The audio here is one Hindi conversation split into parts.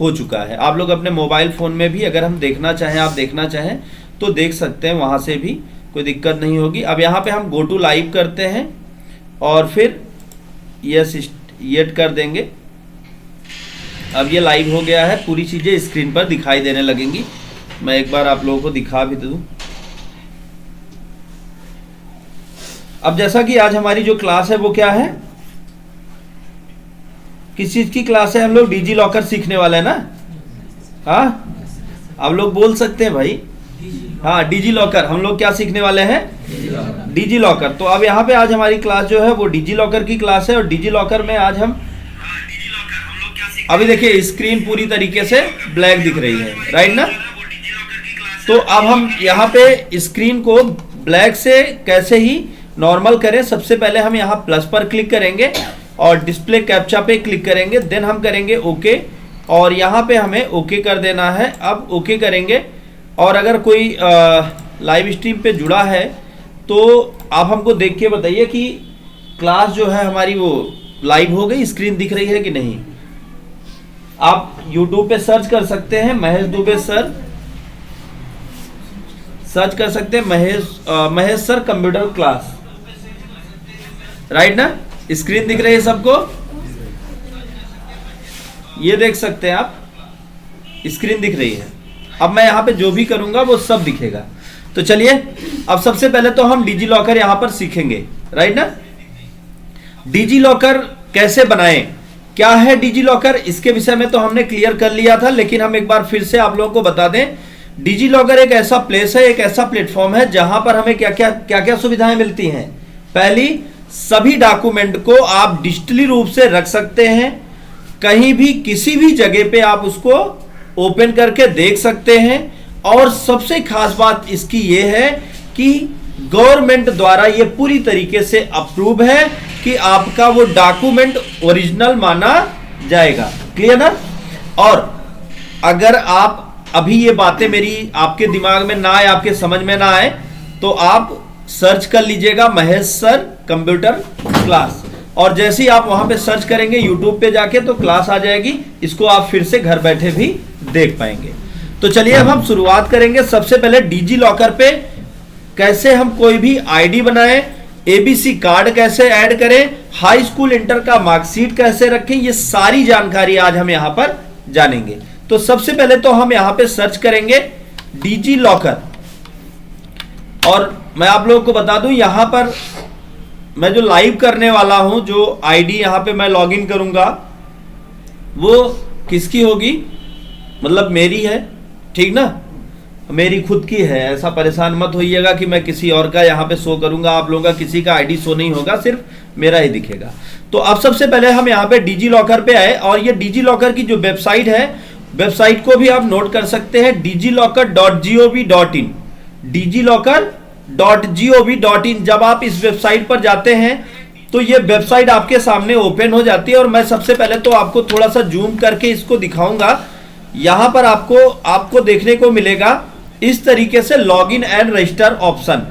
हो चुका है। आप लोग अपने मोबाइल फ़ोन में भी अगर हम देखना चाहें, आप देखना चाहें तो देख सकते हैं, वहाँ से भी कोई दिक्कत नहीं होगी। अब यहाँ पे हम गो टू लाइव करते हैं और फिर यस येट कर देंगे। अब ये लाइव हो गया है, पूरी चीज़ें स्क्रीन पर दिखाई देने लगेंगी। मैं एक बार आप लोगों को दिखा भी दूँ। अब जैसा कि आज हमारी जो क्लास है वो क्या है, किस चीज़ की क्लास है, हम लोग डिजी लॉकर सीखने वाले हैं ना। हाँ, आप लोग बोल सकते हैं भाई। हाँ, डिजी लॉकर हम लोग क्या सीखने वाले हैं, डिजी लॉकर। तो अब यहाँ पे आज हमारी क्लास जो है वो डिजी लॉकर की क्लास है। और डिजी लॉकर में आज हम अभी देखिए स्क्रीन पूरी तरीके से ब्लैक दिख रही है, राइट ना। तो अब हम यहाँ पे स्क्रीन को ब्लैक से कैसे ही नॉर्मल करें, सबसे पहले हम यहाँ प्लस पर क्लिक करेंगे और डिस्प्ले कैप्चा पे क्लिक करेंगे, देन हम करेंगे ओके और यहाँ पे हमें ओके कर देना है। अब ओके करेंगे और अगर कोई लाइव स्ट्रीम पे जुड़ा है तो आप हमको देख के बताइए कि क्लास जो है हमारी वो लाइव हो गई, स्क्रीन दिख रही है कि नहीं। आप YouTube पे सर्च कर सकते हैं महेश दुबे सर, सर्च कर सकते हैं Mahesh sir computer class, right ना। स्क्रीन दिख रही है सबको, ये देख सकते हैं आप, स्क्रीन दिख रही है। अब मैं यहाँ पे जो भी करूंगा वो सब दिखेगा। तो चलिए अब सबसे पहले तो हम डिजी लॉकर यहाँ पर सीखेंगे, राइट ना। डिजी लॉकर कैसे बनाएं, क्या है डिजी लॉकर, इसके विषय में तो हमने क्लियर कर लिया था, लेकिन हम एक बार फिर से आप लोगों को बता दें। डिजी लॉकर एक ऐसा प्लेस है, एक ऐसा प्लेटफॉर्म है जहां पर हमें क्या क्या सुविधाएं मिलती हैं। पहली, सभी डॉक्यूमेंट को आप डिजिटली रूप से रख सकते हैं, कहीं भी किसी भी जगह पे आप उसको ओपन करके देख सकते हैं। और सबसे खास बात इसकी ये है कि गवर्नमेंट द्वारा ये पूरी तरीके से अप्रूव है कि आपका वो डॉक्यूमेंट ओरिजिनल माना जाएगा, क्लियर ना। और अगर आप अभी ये बातें मेरी आपके दिमाग में ना आए, आपके समझ में ना आए, तो आप सर्च कर लीजिएगा महेश सर कंप्यूटर क्लास, और जैसे ही आप वहां पे सर्च करेंगे YouTube पे जाके तो क्लास आ जाएगी। इसको आप फिर से घर बैठे भी देख पाएंगे। तो चलिए अब हम शुरुआत करेंगे। सबसे पहले डिजी लॉकर पे कैसे हम कोई भी आईडी बनाएं, एबीसी कार्ड कैसे ऐड करें, हाई स्कूल इंटर का मार्कशीट कैसे रखें, ये सारी जानकारी आज हम यहां पर जानेंगे। तो सबसे पहले तो हम यहां पे सर्च करेंगे डिजी लॉकर। और मैं आप लोगों को बता दूं, यहां पर मैं जो लाइव करने वाला हूं, जो आईडी यहां पे मैं लॉगिन करूंगा वो किसकी होगी, मतलब मेरी है, ठीक ना, मेरी खुद की है। ऐसा परेशान मत होइएगा कि मैं किसी और का यहाँ पे शो करूंगा, आप लोगों का किसी का आईडी शो नहीं होगा, सिर्फ मेरा ही दिखेगा। तो अब सबसे पहले हम यहाँ पे डिजी लॉकर पे आए और ये डिजी लॉकर की जो वेबसाइट है, वेबसाइट को भी आप नोट कर सकते हैं, digillocker.gov.in, digillocker.gov.in। जब आप इस वेबसाइट पर जाते हैं तो ये वेबसाइट आपके सामने ओपन हो जाती है। और मैं सबसे पहले तो आपको थोड़ा सा जूम करके इसको दिखाऊंगा। यहां पर आपको देखने को मिलेगा इस तरीके से लॉगिन एंड रजिस्टर ऑप्शन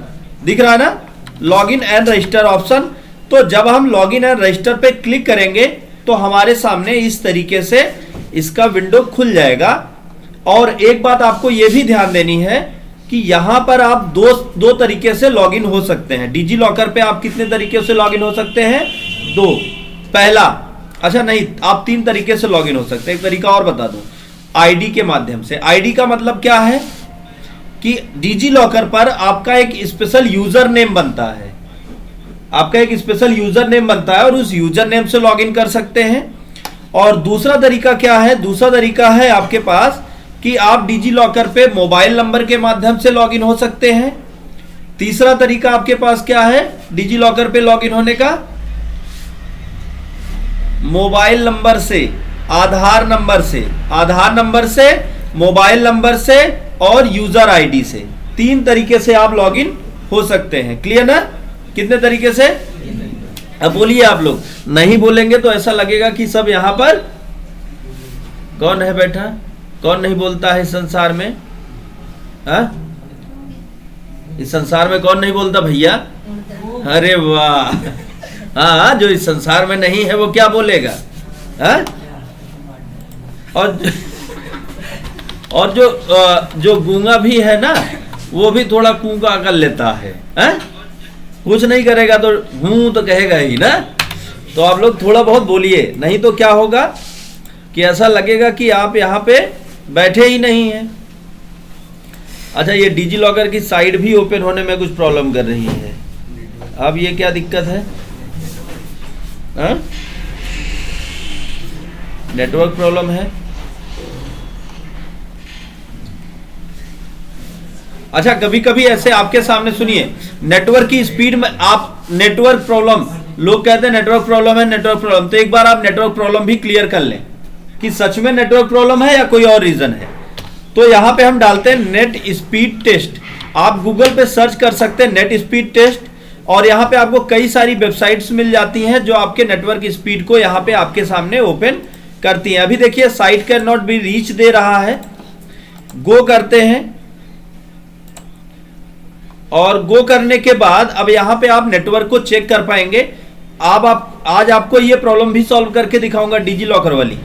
दिख रहा है ना, लॉगिन एंड रजिस्टर ऑप्शन। तो जब हम लॉगिन एंड रजिस्टर पे क्लिक करेंगे तो हमारे सामने इस तरीके से इसका विंडो खुल जाएगा। और एक बात आपको यह भी ध्यान देनी है कि यहां पर आप दो तरीके से लॉगिन हो सकते हैं। डिजी लॉकर पे आप कितने तरीके से लॉगिन हो सकते हैं, दो। पहला, अच्छा नहीं, आप तीन तरीके से लॉगिन हो सकते हैं। एक तरीका और बता दूं, आईडी के माध्यम से। आईडी का मतलब क्या है कि डिजी लॉकर पर आपका एक स्पेशल यूजर नेम बनता है, आपका एक स्पेशल यूजर नेम बनता है और उस यूजर नेम से लॉगिन कर सकते हैं। और दूसरा तरीका क्या है, दूसरा तरीका है आपके पास कि आप डिजी लॉकर पे मोबाइल नंबर के माध्यम से लॉगिन हो सकते हैं। तीसरा तरीका आपके पास क्या है डिजी लॉकर पे लॉगिन होने का, मोबाइल नंबर से, आधार नंबर से, मोबाइल नंबर से और यूजर आईडी से। तीन तरीके से आप लॉगिन हो सकते हैं, क्लियर ना। कितने तरीके से, अब बोलिए आप लोग। नहीं बोलेंगे तो ऐसा लगेगा कि सब यहां पर कौन है बैठा, कौन नहीं बोलता है इस संसार में, इस संसार में कौन नहीं बोलता भैया, अरे वाह। हाँ, जो इस संसार में नहीं है वो क्या बोलेगा, हाँ? और और जो गूंगा भी है ना, वो भी थोड़ा कूंका कर लेता है, हैं? कुछ नहीं करेगा तो हूं तो कहेगा ही ना। तो आप लोग थोड़ा बहुत बोलिए, नहीं तो क्या होगा कि ऐसा लगेगा कि आप यहाँ पे बैठे ही नहीं हैं। अच्छा, ये डिजी लॉकर की साइट भी ओपन होने में कुछ प्रॉब्लम कर रही है। अब ये क्या दिक्कत है? नेटवर्क प्रॉब्लम है। अच्छा, कभी कभी ऐसे आपके सामने सुनिए, नेटवर्क की स्पीड में आप नेटवर्क प्रॉब्लम, लोग कहते हैं नेटवर्क प्रॉब्लम है, नेटवर्क प्रॉब्लम। तो एक बार आप नेटवर्क प्रॉब्लम भी क्लियर कर लें कि सच में नेटवर्क प्रॉब्लम है या कोई और रीजन है। तो यहां पे हम डालते हैं नेट स्पीड टेस्ट। आप गूगल पे सर्च कर सकते हैं नेट स्पीड टेस्ट, और यहां पे आपको कई सारी वेबसाइट्स मिल जाती हैं जो आपके नेटवर्क स्पीड को यहां पे आपके सामने ओपन करती हैं। अभी देखिए site can not be reach दे रहा है, गो करते हैं, और गो करने के बाद अब यहां पे आप नेटवर्क को चेक कर पाएंगे। अब आप आज आपको ये प्रॉब्लम भी सॉल्व करके दिखाऊंगा डिजी लॉकर वाली।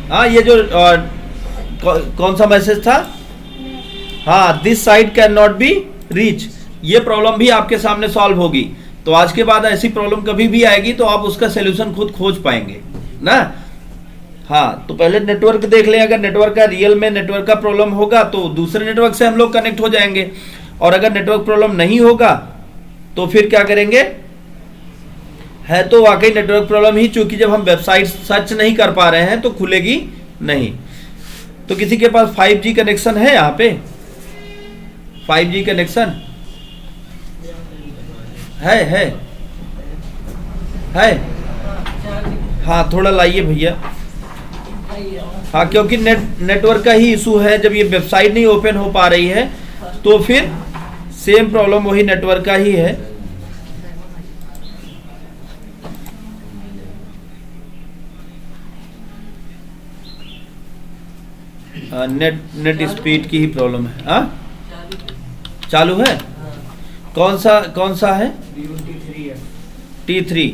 हाँ, ये जो कौन सा मैसेज था, हाँ, this site can not be reach, ये प्रॉब्लम भी आपके सामने सॉल्व होगी। तो आज के बाद ऐसी प्रॉब्लम कभी भी आएगी तो आप उसका सोल्यूशन खुद खोज पाएंगे ना। हाँ, तो पहले नेटवर्क देख लें, अगर नेटवर्क का रियल में नेटवर्क का प्रॉब्लम होगा तो दूसरे नेटवर्क से हम लोग कनेक्ट हो जाएंगे, और अगर नेटवर्क प्रॉब्लम नहीं होगा तो फिर क्या करेंगे, है तो वाकई नेटवर्क प्रॉब्लम ही, चूंकि जब हम वेबसाइट सर्च नहीं कर पा रहे हैं तो खुलेगी नहीं। तो किसी के पास 5G कनेक्शन है, यहाँ पे 5G कनेक्शन है? हाँ, थोड़ा लाइए भैया। हाँ, क्योंकि नेटवर्क का ही इशू है, जब ये वेबसाइट नहीं ओपन हो पा रही है तो फिर सेम प्रॉब्लम वही नेटवर्क का ही है। नेट स्पीड की ही प्रॉब्लम है। हाँ, चालू है। कौन सा है? T3।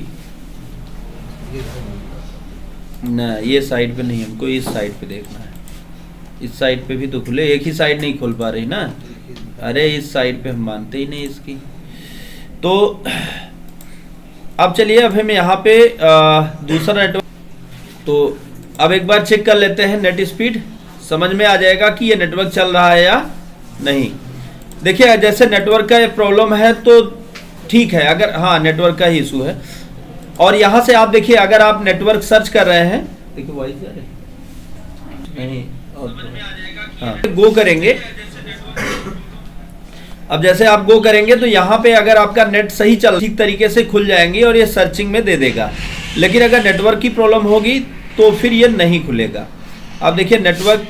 ना, ये साइड पे नहीं, हमको इस साइड पे देखना है। इस साइड पे भी तो खुले, एक ही साइड नहीं खोल पा रही ना। अरे इस साइड पे हम मानते ही नहीं इसकी। तो अब चलिए, अब हम यहाँ पे दूसरा नेटवर्क, तो अब एक बार चेक कर लेते हैं नेट स्पीड, समझ में आ जाएगा कि ये नेटवर्क चल रहा है या नहीं। देखिए, जैसे नेटवर्क का प्रॉब्लम है तो ठीक है, अगर हाँ नेटवर्क का ही इशू है। और यहाँ से आप देखिए, अगर आप नेटवर्क सर्च कर रहे हैं, देखिए वॉइस नहीं, हाँ, गो करेंगे। अब जैसे आप गो करेंगे तो यहाँ पे अगर आपका नेट सही चल, ठीक तरीके से खुल जाएंगी और ये सर्चिंग में दे देगा। लेकिन अगर नेटवर्क की प्रॉब्लम होगी तो फिर ये नहीं खुलेगा। अब देखिए नेटवर्क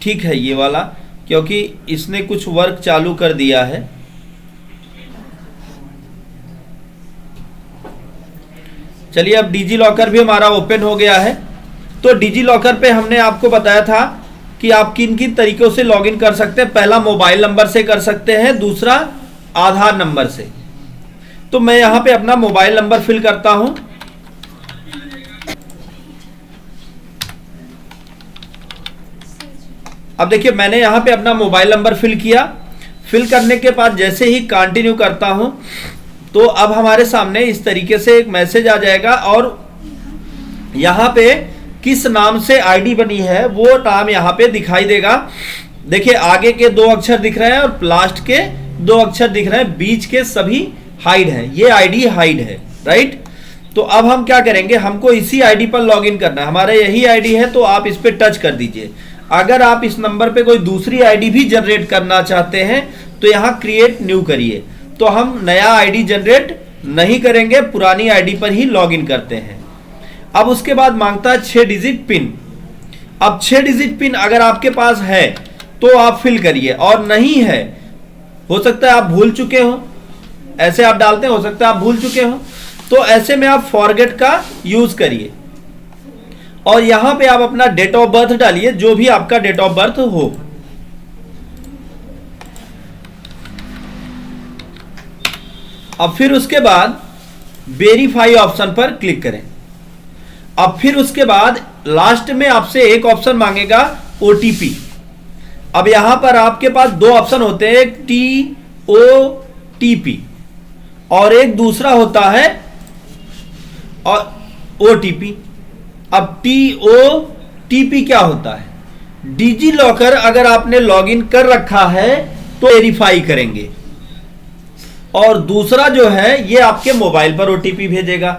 ठीक है ये वाला, क्योंकि इसने कुछ वर्क चालू कर दिया है। चलिए, अब डिजी लॉकर भी हमारा ओपन हो गया है। तो डिजी लॉकर पे हमने आपको बताया था कि आप किन किन तरीकों से लॉगिन कर सकते हैं। पहला मोबाइल नंबर से कर सकते हैं, दूसरा आधार नंबर से। तो मैं यहां पे अपना मोबाइल नंबर फिल करता हूं। अब देखिए, मैंने यहां पे अपना मोबाइल नंबर फिल किया। फिल करने के बाद जैसे ही कंटिन्यू करता हूं तो अब हमारे सामने इस तरीके से एक मैसेज आ जाएगा, और यहां पे किस नाम से आईडी बनी है वो नाम यहां पे दिखाई देगा। देखिए, आगे के 2 अक्षर दिख रहे हैं और लास्ट के 2 अक्षर दिख रहे हैं, बीच के सभी हाइड है। ये आईडी हाइड है, राइट। तो अब हम क्या करेंगे, हमको इसी आईडी पर लॉगिन करना है। हमारा यही आईडी है, तो आप इस पे टच कर दीजिए। अगर आप इस नंबर पे कोई दूसरी आईडी भी जनरेट करना चाहते हैं तो यहाँ क्रिएट न्यू करिए। तो हम नया आईडी जनरेट नहीं करेंगे, पुरानी आईडी पर ही लॉगिन करते हैं। अब उसके बाद मांगता है 6 डिजिट पिन। अब 6 डिजिट पिन अगर आपके पास है तो आप फिल करिए, और नहीं है, हो सकता है आप भूल चुके हो, ऐसे आप डालते हैं, हो सकता है आप भूल चुके हो, तो ऐसे में आप फॉरगेट का यूज करिए। और यहां पे आप अपना डेट ऑफ बर्थ डालिए, जो भी आपका डेट ऑफ बर्थ हो। अब फिर उसके बाद वेरीफाई ऑप्शन पर क्लिक करें। अब फिर उसके बाद लास्ट में आपसे एक ऑप्शन मांगेगा ओटीपी। अब यहां पर आपके पास दो ऑप्शन होते हैं, एक TOTP और एक दूसरा होता है और OTP। अब TOTP क्या होता है? डिजी लॉकर अगर आपने लॉगिन कर रखा है तो वेरीफाई करेंगे, और दूसरा जो है ये आपके मोबाइल पर OTP भेजेगा।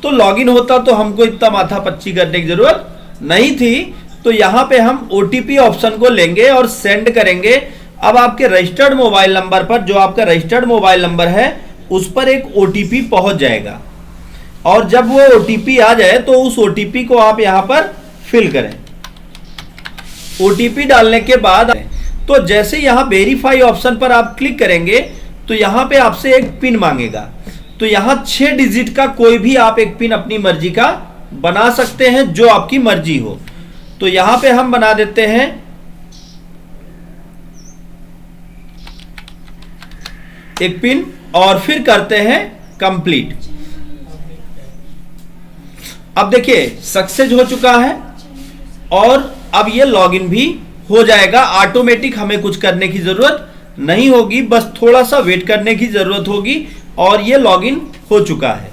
तो लॉगिन होता तो हमको इतना माथा पच्ची करने की जरूरत नहीं थी। तो यहां पे हम OTP ऑप्शन को लेंगे और सेंड करेंगे। अब आपके रजिस्टर्ड मोबाइल नंबर पर, जो आपका रजिस्टर्ड मोबाइल नंबर है, उस पर एक OTP पहुंच जाएगा, और जब वो OTP आ जाए तो उस OTP को आप यहां पर फिल करें। OTP डालने के बाद तो जैसे यहां वेरीफाई ऑप्शन पर आप क्लिक करेंगे तो यहां पे आपसे एक पिन मांगेगा। तो यहां 6 डिजिट का कोई भी आप एक पिन अपनी मर्जी का बना सकते हैं, जो आपकी मर्जी हो। तो यहां पे हम बना देते हैं एक पिन और फिर करते हैं कंप्लीट। अब देखिए सक्सेस हो चुका है और अब ये लॉगिन भी हो जाएगा ऑटोमेटिक। हमें कुछ करने की जरूरत नहीं होगी, बस थोड़ा सा वेट करने की जरूरत होगी और ये लॉगिन हो चुका है।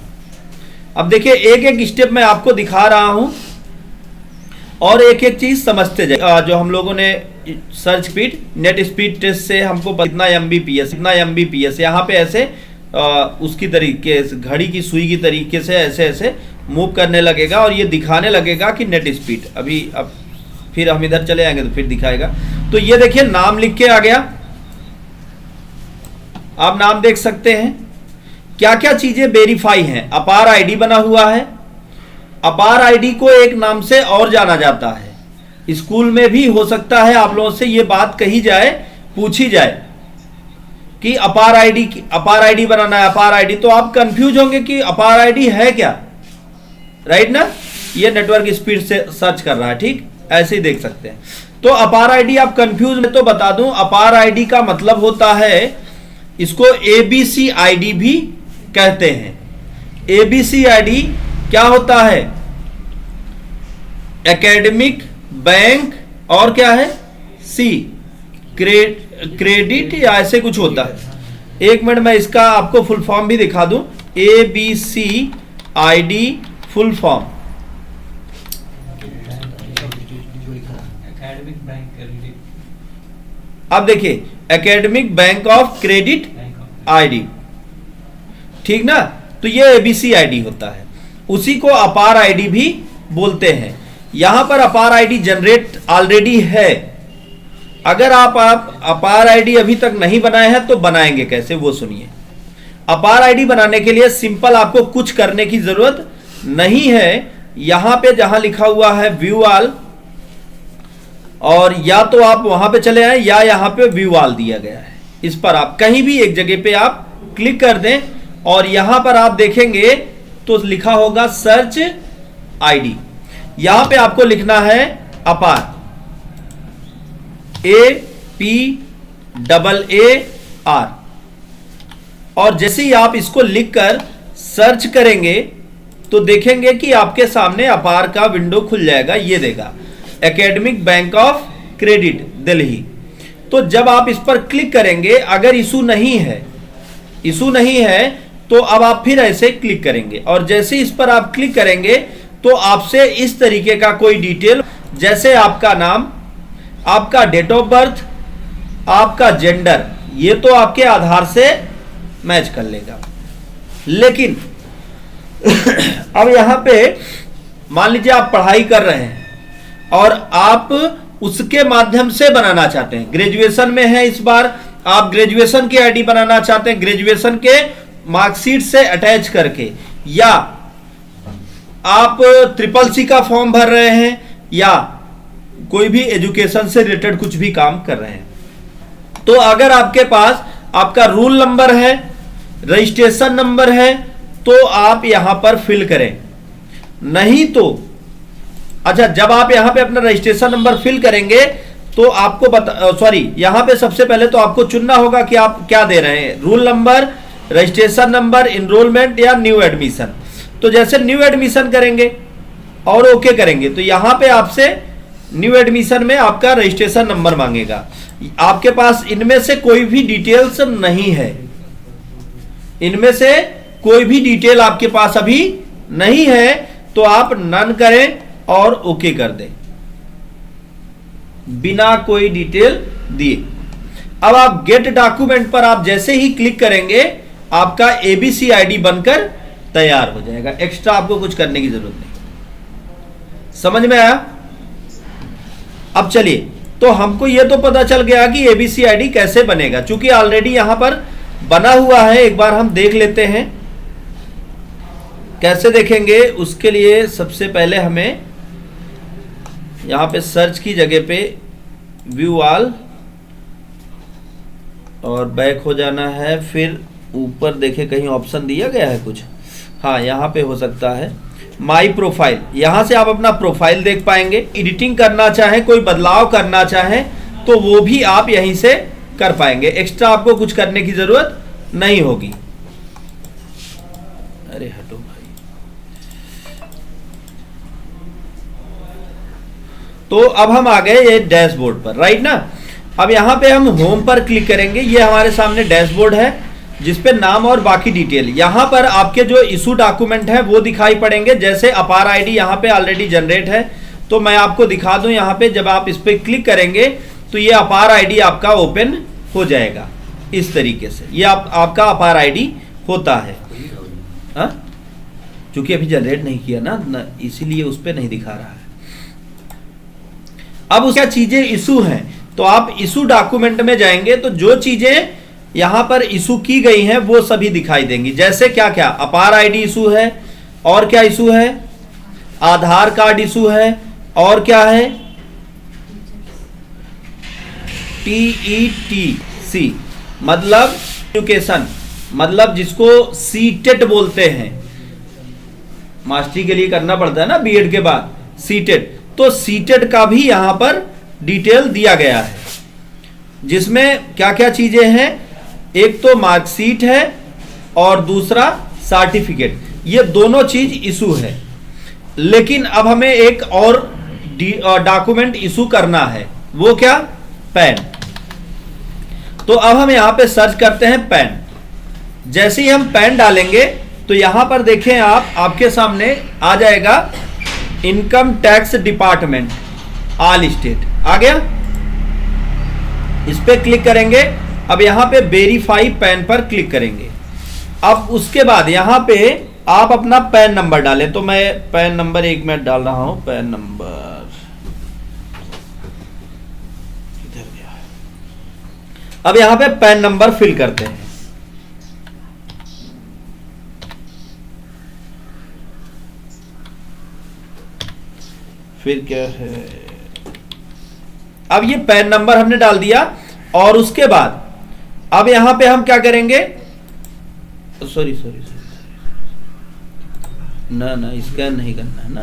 अब देखिए एक एक स्टेप मैं आपको दिखा रहा हूं और एक एक चीज समझते जाए। जो हम लोगों ने search speed, net speed test से हमको कितना MBPS यहाँ पे ऐसे उसकी तरीके से, घड़ी की सुई की तरीके से ऐसे ऐसे मूव करने लगेगा और ये दिखाने लगेगा कि नेट स्पीड। अभी अब फिर हम इधर चले आएंगे तो फिर दिखाएगा। तो ये देखिए नाम लिख के आ गया, आप नाम देख सकते हैं। क्या क्या चीजें वेरीफाई हैं? अपार आईडी बना हुआ है। अपार आईडी को एक नाम से और जाना जाता है। स्कूल में भी हो सकता है आप लोगों से ये बात कही जाए, पूछी जाए कि अपार आईडी बनाना है, अपार आईडी। तो आप कंफ्यूज होंगे कि अपार आईडी है क्या, राइट ना? ये नेटवर्क स्पीड से सर्च कर रहा है, ठीक? ऐसे ही देख सकते हैं। तो अपार आईडी आप कंफ्यूज में, तो बता दूं अपार आईडी का मतलब होता है, इसको ABC आईडी भी कहते हैं। ABC आईडी क्या होता है? एकेडमिक बैंक और क्या है? C क्रेडिट या ऐसे कुछ होता है। एक मिनट मैं इसका आपको फुल फॉर्म भी दिखा दूं। ABC आईडी फुल फॉर्म, अब देखिए academic bank of credit ID, ठीक ना? तो ये ABC आईडी होता है, उसी को अपार आईडी भी बोलते हैं। यहां पर अपार आईडी जनरेट ऑलरेडी है। अगर आप अपार आईडी अभी तक नहीं बनाए हैं तो बनाएंगे कैसे, वो सुनिए। अपार आईडी बनाने के लिए सिंपल आपको कुछ करने की जरूरत नहीं है। यहां पे जहां लिखा हुआ है व्यू ऑल, और या तो आप वहां पे चले आए या यहां पे व्यू ऑल दिया गया है, इस पर आप कहीं भी एक जगह पे आप क्लिक कर दें और यहां पर आप देखेंगे तो लिखा होगा सर्च आईडी। यहां पे आपको लिखना है अपार, APAAR, और जैसे ही आप इसको लिखकर सर्च करेंगे तो देखेंगे कि आपके सामने अपार का विंडो खुल जाएगा। ये देगा academic bank of credit Delhi. तो जब आप इस पर क्लिक करेंगे, अगर इशू नहीं है तो अब आप फिर ऐसे क्लिक करेंगे, और जैसे इस पर आप क्लिक करेंगे तो आपसे इस तरीके का कोई डिटेल, जैसे आपका नाम, आपका डेट ऑफ बर्थ, आपका जेंडर, ये तो आपके आधार से मैच कर लेगा। लेकिन अब यहां पे मान लीजिए आप पढ़ाई कर रहे हैं और आप उसके माध्यम से बनाना चाहते हैं, ग्रेजुएशन में है इस बार, आप ग्रेजुएशन की आईडी बनाना चाहते हैं, ग्रेजुएशन के मार्कशीट से अटैच करके, या आप CCC का फॉर्म भर रहे हैं, या कोई भी एजुकेशन से रिलेटेड कुछ भी काम कर रहे हैं। तो अगर आपके पास आपका रूल नंबर है, रजिस्ट्रेशन नंबर है, तो आप यहां पर फिल करें। नहीं तो अच्छा, जब आप यहां पे अपना रजिस्ट्रेशन नंबर फिल करेंगे तो आपको यहां पे सबसे पहले तो आपको चुनना होगा कि आप क्या दे रहे हैं, rule number, registration number, enrolment या न्यू एडमिशन। तो जैसे न्यू एडमिशन करेंगे और ओके करेंगे तो यहां पे आपसे न्यू एडमिशन में आपका रजिस्ट्रेशन नंबर मांगेगा। आपके पास इनमें से कोई भी डिटेल्स नहीं है, इनमें से कोई भी डिटेल आपके पास अभी नहीं है, तो आप नन करें और ओके कर दें बिना कोई डिटेल दिए। अब आप गेट डॉक्यूमेंट पर आप जैसे ही क्लिक करेंगे आपका एबीसी आईडी बनकर तैयार हो जाएगा। एक्स्ट्रा आपको कुछ करने की जरूरत नहीं। समझ में आया? अब चलिए, तो हमको यह तो पता चल गया कि एबीसी आईडी कैसे बनेगा, चूंकि ऑलरेडी यहां पर बना हुआ है। एक बार हम देख लेते हैं कैसे देखेंगे। उसके लिए सबसे पहले हमें यहां पे सर्च की जगह पे व्यू ऑल और बैक हो जाना है। फिर ऊपर देखे कहीं ऑप्शन दिया गया है कुछ, हाँ यहां पे हो सकता है माई प्रोफाइल। यहां से आप अपना प्रोफाइल देख पाएंगे। एडिटिंग करना चाहें, कोई बदलाव करना चाहें तो वो भी आप यहीं से कर पाएंगे। एक्स्ट्रा आपको कुछ करने की जरूरत नहीं होगी। अरे हटो भाई। तो अब हम आ गए ये डैशबोर्ड पर, राइट ना। अब यहां पे हम होम पर क्लिक करेंगे। ये हमारे सामने डैशबोर्ड है जिसपे नाम और बाकी डिटेल, यहां पर आपके जो इशू डॉक्यूमेंट है वो दिखाई पड़ेंगे। जैसे अपार आईडी यहां पे ऑलरेडी जनरेट है, तो मैं आपको दिखा दूं। यहां पे जब आप इस पे क्लिक करेंगे तो ये अपार आईडी आपका ओपन हो जाएगा इस तरीके से। ये आपका अपार आईडी होता है। चूंकि अभी जनरेट नहीं किया ना, इसीलिए उस पर नहीं दिखा रहा है। अब उसका चीजें इशू हैं, तो आप इशू डॉक्यूमेंट में जाएंगे तो जो चीजें यहां पर इशू की गई हैं वो सभी दिखाई देंगी। जैसे क्या क्या, अपार आईडी इशू है, और क्या इशू है, आधार कार्ड इशू है, और क्या है TETC मतलब एजुकेशन, मतलब जिसको सीटेट बोलते हैं। मास्टरी के लिए करना पड़ता है ना बीएड के बाद सीटेट, तो सीटेट का भी यहां पर डिटेल दिया गया है जिसमें क्या क्या चीजें हैं। एक तो मार्कशीट है और दूसरा सर्टिफिकेट, ये दोनों चीज इशू है। लेकिन अब हमें एक और डॉक्यूमेंट इशू करना है, वो क्या, पैन। तो अब हम यहां पे सर्च करते हैं पैन। जैसे ही हम पैन डालेंगे तो यहां पर देखें आप, आपके सामने आ जाएगा income tax department all state, आ गया। इस पे क्लिक करेंगे। अब यहां पे वेरीफाई पैन पर क्लिक करेंगे। अब उसके बाद यहां पे आप अपना पैन नंबर डालें। तो मैं पैन नंबर 1 मिनट डाल रहा हूं। पैन नंबर किधर गया? अब यहां पे पैन नंबर फिल करते हैं। फिर क्या है, अब ये पैन नंबर हमने डाल दिया। और उसके बाद अब यहां पे हम क्या करेंगे, सॉरी ना स्कैन नहीं करना है ना,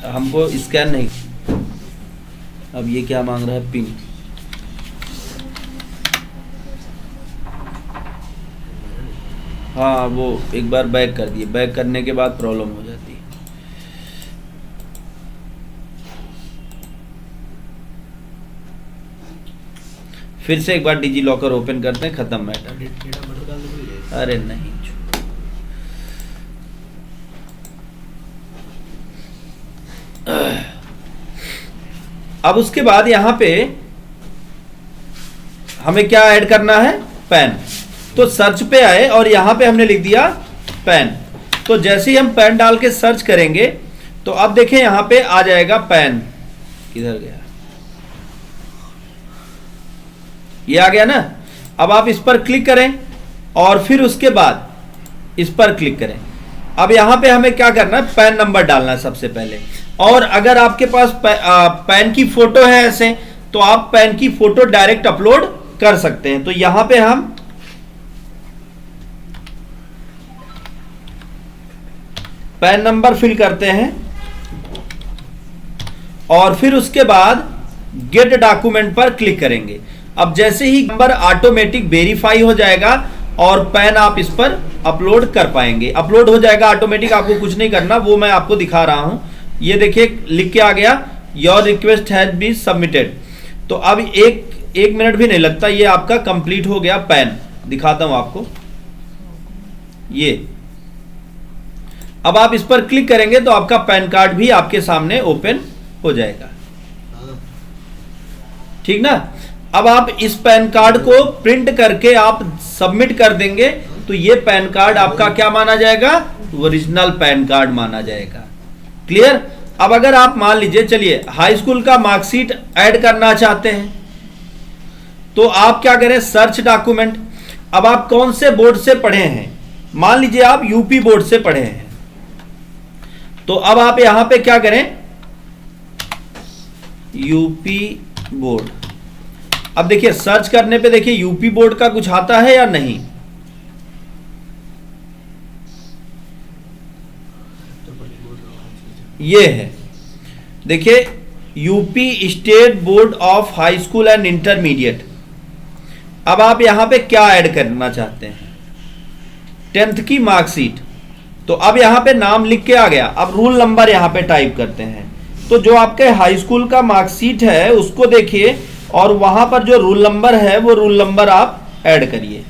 हमको स्कैन नहीं। अब ये क्या मांग रहा है, पिन। हाँ वो एक बार बैक कर दिए, बैक करने के बाद प्रॉब्लम हो जाती है। फिर से एक बार डिजी लॉकर ओपन करते हैं, खत्म मैटर। अरे नहीं, अब उसके बाद यहां पे हमें क्या ऐड करना है, पैन। तो सर्च पे आए और यहां पे हमने लिख दिया पैन। तो जैसे ही हम पैन डाल के सर्च करेंगे तो अब देखें यहां पे आ जाएगा पैन। किधर गया, ये आ गया ना। अब आप इस पर क्लिक करें और फिर उसके बाद इस पर क्लिक करें। अब यहां पे हमें क्या करना है, पैन नंबर डालना है सबसे पहले। और अगर आपके पास पैन की फोटो है ऐसे, तो आप पैन की फोटो डायरेक्ट अपलोड कर सकते हैं। तो यहां पे हम पैन नंबर फिल करते हैं और फिर उसके बाद गेट डॉक्यूमेंट पर क्लिक करेंगे। अब जैसे ही नंबर ऑटोमेटिक वेरीफाई हो जाएगा और पैन आप इस पर अपलोड कर पाएंगे। अपलोड हो जाएगा ऑटोमेटिक, आपको कुछ नहीं करना, वो मैं आपको दिखा रहा हूं। ये देखिए लिख के आ गया your request has been submitted. तो अब एक मिनट भी नहीं लगता, ये आपका कंप्लीट हो गया पैन। दिखाता हूं आपको, ये अब आप इस पर क्लिक करेंगे तो आपका पैन कार्ड भी आपके सामने ओपन हो जाएगा, ठीक ना। अब आप इस पैन कार्ड को प्रिंट करके आप सबमिट कर देंगे तो ये पैन कार्ड आपका क्या माना जाएगा, ओरिजिनल पैन कार्ड माना जाएगा। क्लियर। अब अगर आप मान लीजिए, चलिए हाई स्कूल का मार्कशीट ऐड करना चाहते हैं तो आप क्या करें, सर्च डॉक्यूमेंट। अब आप कौन से बोर्ड से पढ़े हैं, मान लीजिए आप यूपी बोर्ड से पढ़े हैं, तो अब आप यहां पे क्या करें, यूपी बोर्ड। अब देखिए सर्च करने पे देखिए यूपी बोर्ड का कुछ आता है या नहीं, ये है देखिए UP state board of high school and intermediate. अब आप यहां पे क्या ऐड करना चाहते हैं, 10th की मार्कशीट। तो अब यहां पे नाम लिख के आ गया, अब रूल नंबर यहां पे टाइप करते हैं। तो जो आपके हाई स्कूल का मार्कशीट है उसको देखिए और वहां पर जो रूल नंबर है वो रूल नंबर आप ऐड करिए।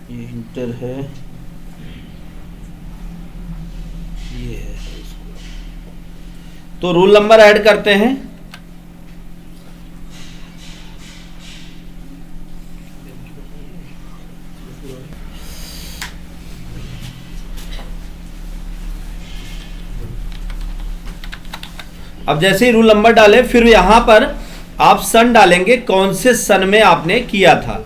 ये इंटर है, ये है, तो रूल नंबर ऐड करते हैं। अब जैसे ही रूल नंबर डालें फिर यहां पर आप सन डालेंगे, कौन से सन में आपने किया था।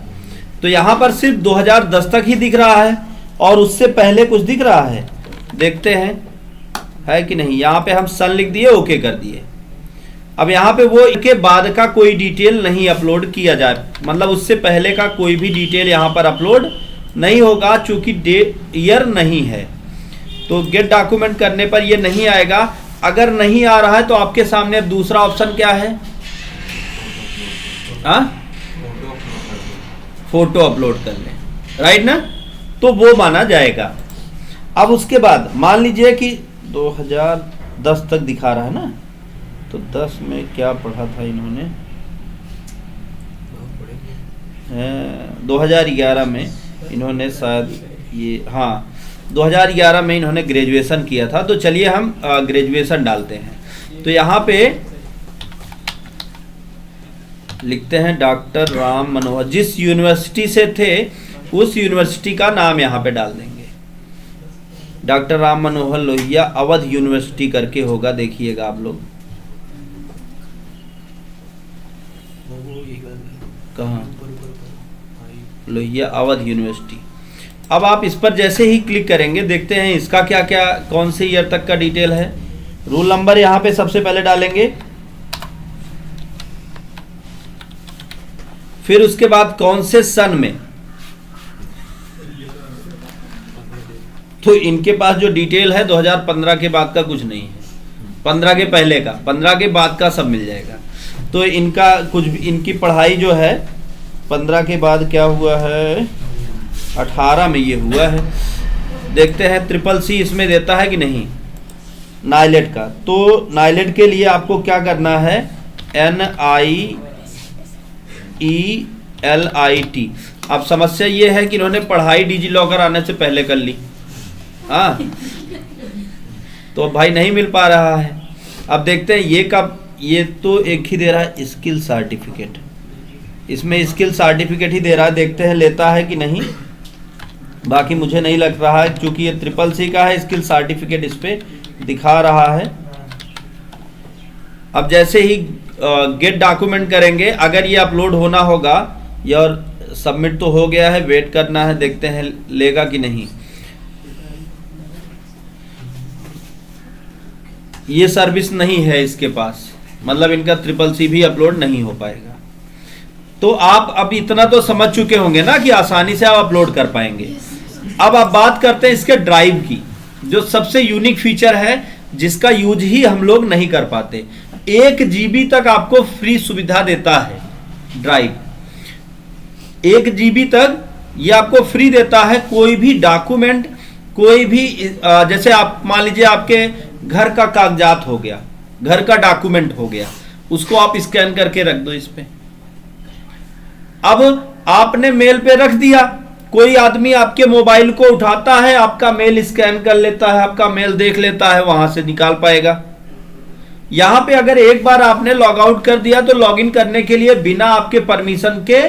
तो यहां पर सिर्फ 2010 तक ही दिख रहा है और उससे पहले कुछ दिख रहा है, देखते हैं है कि नहीं। यहां पे हम सन लिख दिए, ओके कर दिए। अब यहां पे वो के बाद का कोई डिटेल नहीं अपलोड किया जाए, मतलब उससे पहले का कोई भी डिटेल यहां पर अपलोड नहीं होगा, चूंकि ईयर नहीं है। तो गेट डॉक्यूमेंट करने पर ये नहीं आएगा। अगर नहीं आ रहा है तो आपके सामने अब दूसरा ऑप्शन क्या है, फोटो अपलोड कर लें, राइट ना, तो वो माना जाएगा। अब उसके बाद मान लीजिए कि 2010 तक दिखा रहा है ना, तो 10 में क्या पढ़ा था इन्होंने, 2011 में इन्होंने शायद ये, हाँ 2011 में इन्होंने ग्रेजुएशन किया था। तो चलिए हम ग्रेजुएशन डालते हैं। तो यहाँ पे लिखते हैं डॉक्टर राम मनोहर, जिस यूनिवर्सिटी से थे उस यूनिवर्सिटी का नाम यहाँ पे डाल देंगे। डॉक्टर राम मनोहर लोहिया अवध यूनिवर्सिटी करके होगा, देखिएगा आप लोग कहाँ, लोहिया अवध यूनिवर्सिटी। अब आप इस पर जैसे ही क्लिक करेंगे देखते हैं इसका क्या क्या, कौन से ईयर तक का डिटेल है। रूल नंबर यहाँ पे सबसे पहले डालेंगे, फिर उसके बाद कौन से सन में। तो इनके पास जो डिटेल है 2015 के बाद का कुछ नहीं है, 15 के पहले का, 15 के बाद का सब मिल जाएगा। तो इनका कुछ भी, इनकी पढ़ाई जो है 15 के बाद क्या हुआ है, 18 में ये हुआ है। देखते हैं CCC इसमें देता है कि नहीं, नाइलेट का। तो नाइलेट के लिए आपको क्या करना है, NIELIT। अब समस्या ये है कि इन्होंने पढ़ाई डिजी लॉकर आने से पहले कर ली, हाँ, तो भाई नहीं मिल पा रहा है। अब देखते हैं ये कब, ये तो एक ही दे रहा है स्किल सर्टिफिकेट, इसमें स्किल सर्टिफिकेट ही दे रहा है, देखते हैं लेता है कि नहीं। बाकी मुझे नहीं लग रहा है, क्योंकि ये CCC का है, स्किल सर्टिफिकेट इस पे दिखा रहा है। अब जैसे ही गेट डॉक्यूमेंट करेंगे, अगर ये अपलोड होना होगा, और सबमिट तो हो गया है, वेट करना है, देखते हैं लेगा कि नहीं। ये सर्विस नहीं है इसके पास, मतलब इनका CCC भी अपलोड नहीं हो पाएगा। तो आप अब इतना तो समझ चुके होंगे ना कि आसानी से आप अपलोड कर पाएंगे। अब आप बात करते हैं इसके ड्राइव की, जो सबसे यूनिक फीचर है जिसका यूज ही हम लोग नहीं कर पाते। 1 GB तक आपको फ्री सुविधा देता है ड्राइव, 1 GB तक ये आपको फ्री देता है। कोई भी डॉक्यूमेंट, कोई भी जैसे आप मान लीजिए आपके घर का कागजात हो गया, घर का डॉक्यूमेंट हो गया, उसको आप स्कैन करके रख दो इस पे। अब आपने मेल पे रख दिया, कोई आदमी आपके मोबाइल को उठाता है, आपका मेल स्कैन कर लेता है, आपका मेल देख लेता है, वहां से निकाल पाएगा। यहां पे अगर एक बार आपने लॉग आउट कर दिया तो लॉगिन करने के लिए बिना आपके परमिशन के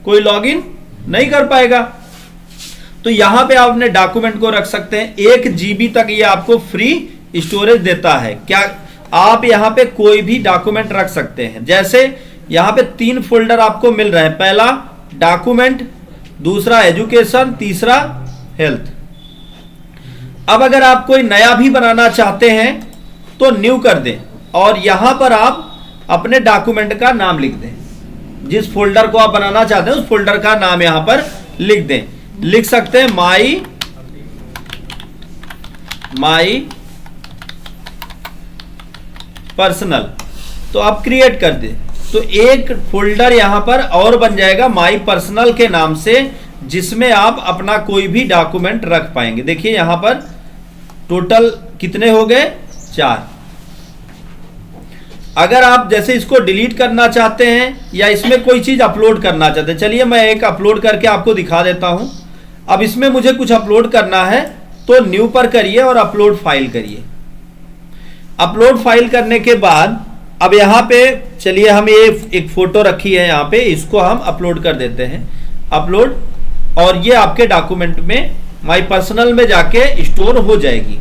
कोई लॉगिन नहीं कर पाएगा। तो यहां पे आपने डॉक्यूमेंट को रख सकते हैं। 1 GB तक ये आपको फ्री स्टोरेज देता है। क्या आप यहां पे कोई भी डॉक्यूमेंट रख सकते हैं। जैसे यहां पे 3 फोल्डर आपको मिल रहे हैं, पहला डॉक्यूमेंट, दूसरा एजुकेशन, तीसरा हेल्थ। अब अगर आप कोई नया भी बनाना चाहते हैं तो न्यू कर दें और यहां पर आप अपने डॉक्यूमेंट का नाम लिख दें। जिस फोल्डर को आप बनाना चाहते हैं उस फोल्डर का नाम यहां पर लिख दें। लिख सकते हैं माई पर्सनल, तो आप क्रिएट कर दें तो एक फोल्डर यहां पर और बन जाएगा माई पर्सनल के नाम से, जिसमें आप अपना कोई भी डॉक्यूमेंट रख पाएंगे। देखिए यहां पर टोटल कितने हो गए, 4। अगर आप जैसे इसको डिलीट करना चाहते हैं या इसमें कोई चीज अपलोड करना चाहते हैं, चलिए मैं एक अपलोड करके आपको दिखा देता हूं। अब इसमें मुझे कुछ अपलोड करना है तो न्यू पर करिए और अपलोड फाइल करिए। अपलोड फाइल करने के बाद अब यहां पे चलिए हम ये एक फोटो रखी है यहां पे, इसको हम अपलोड कर देते हैं, अपलोड, और ये आपके डॉक्यूमेंट में माई पर्सनल में जाके स्टोर हो जाएगी।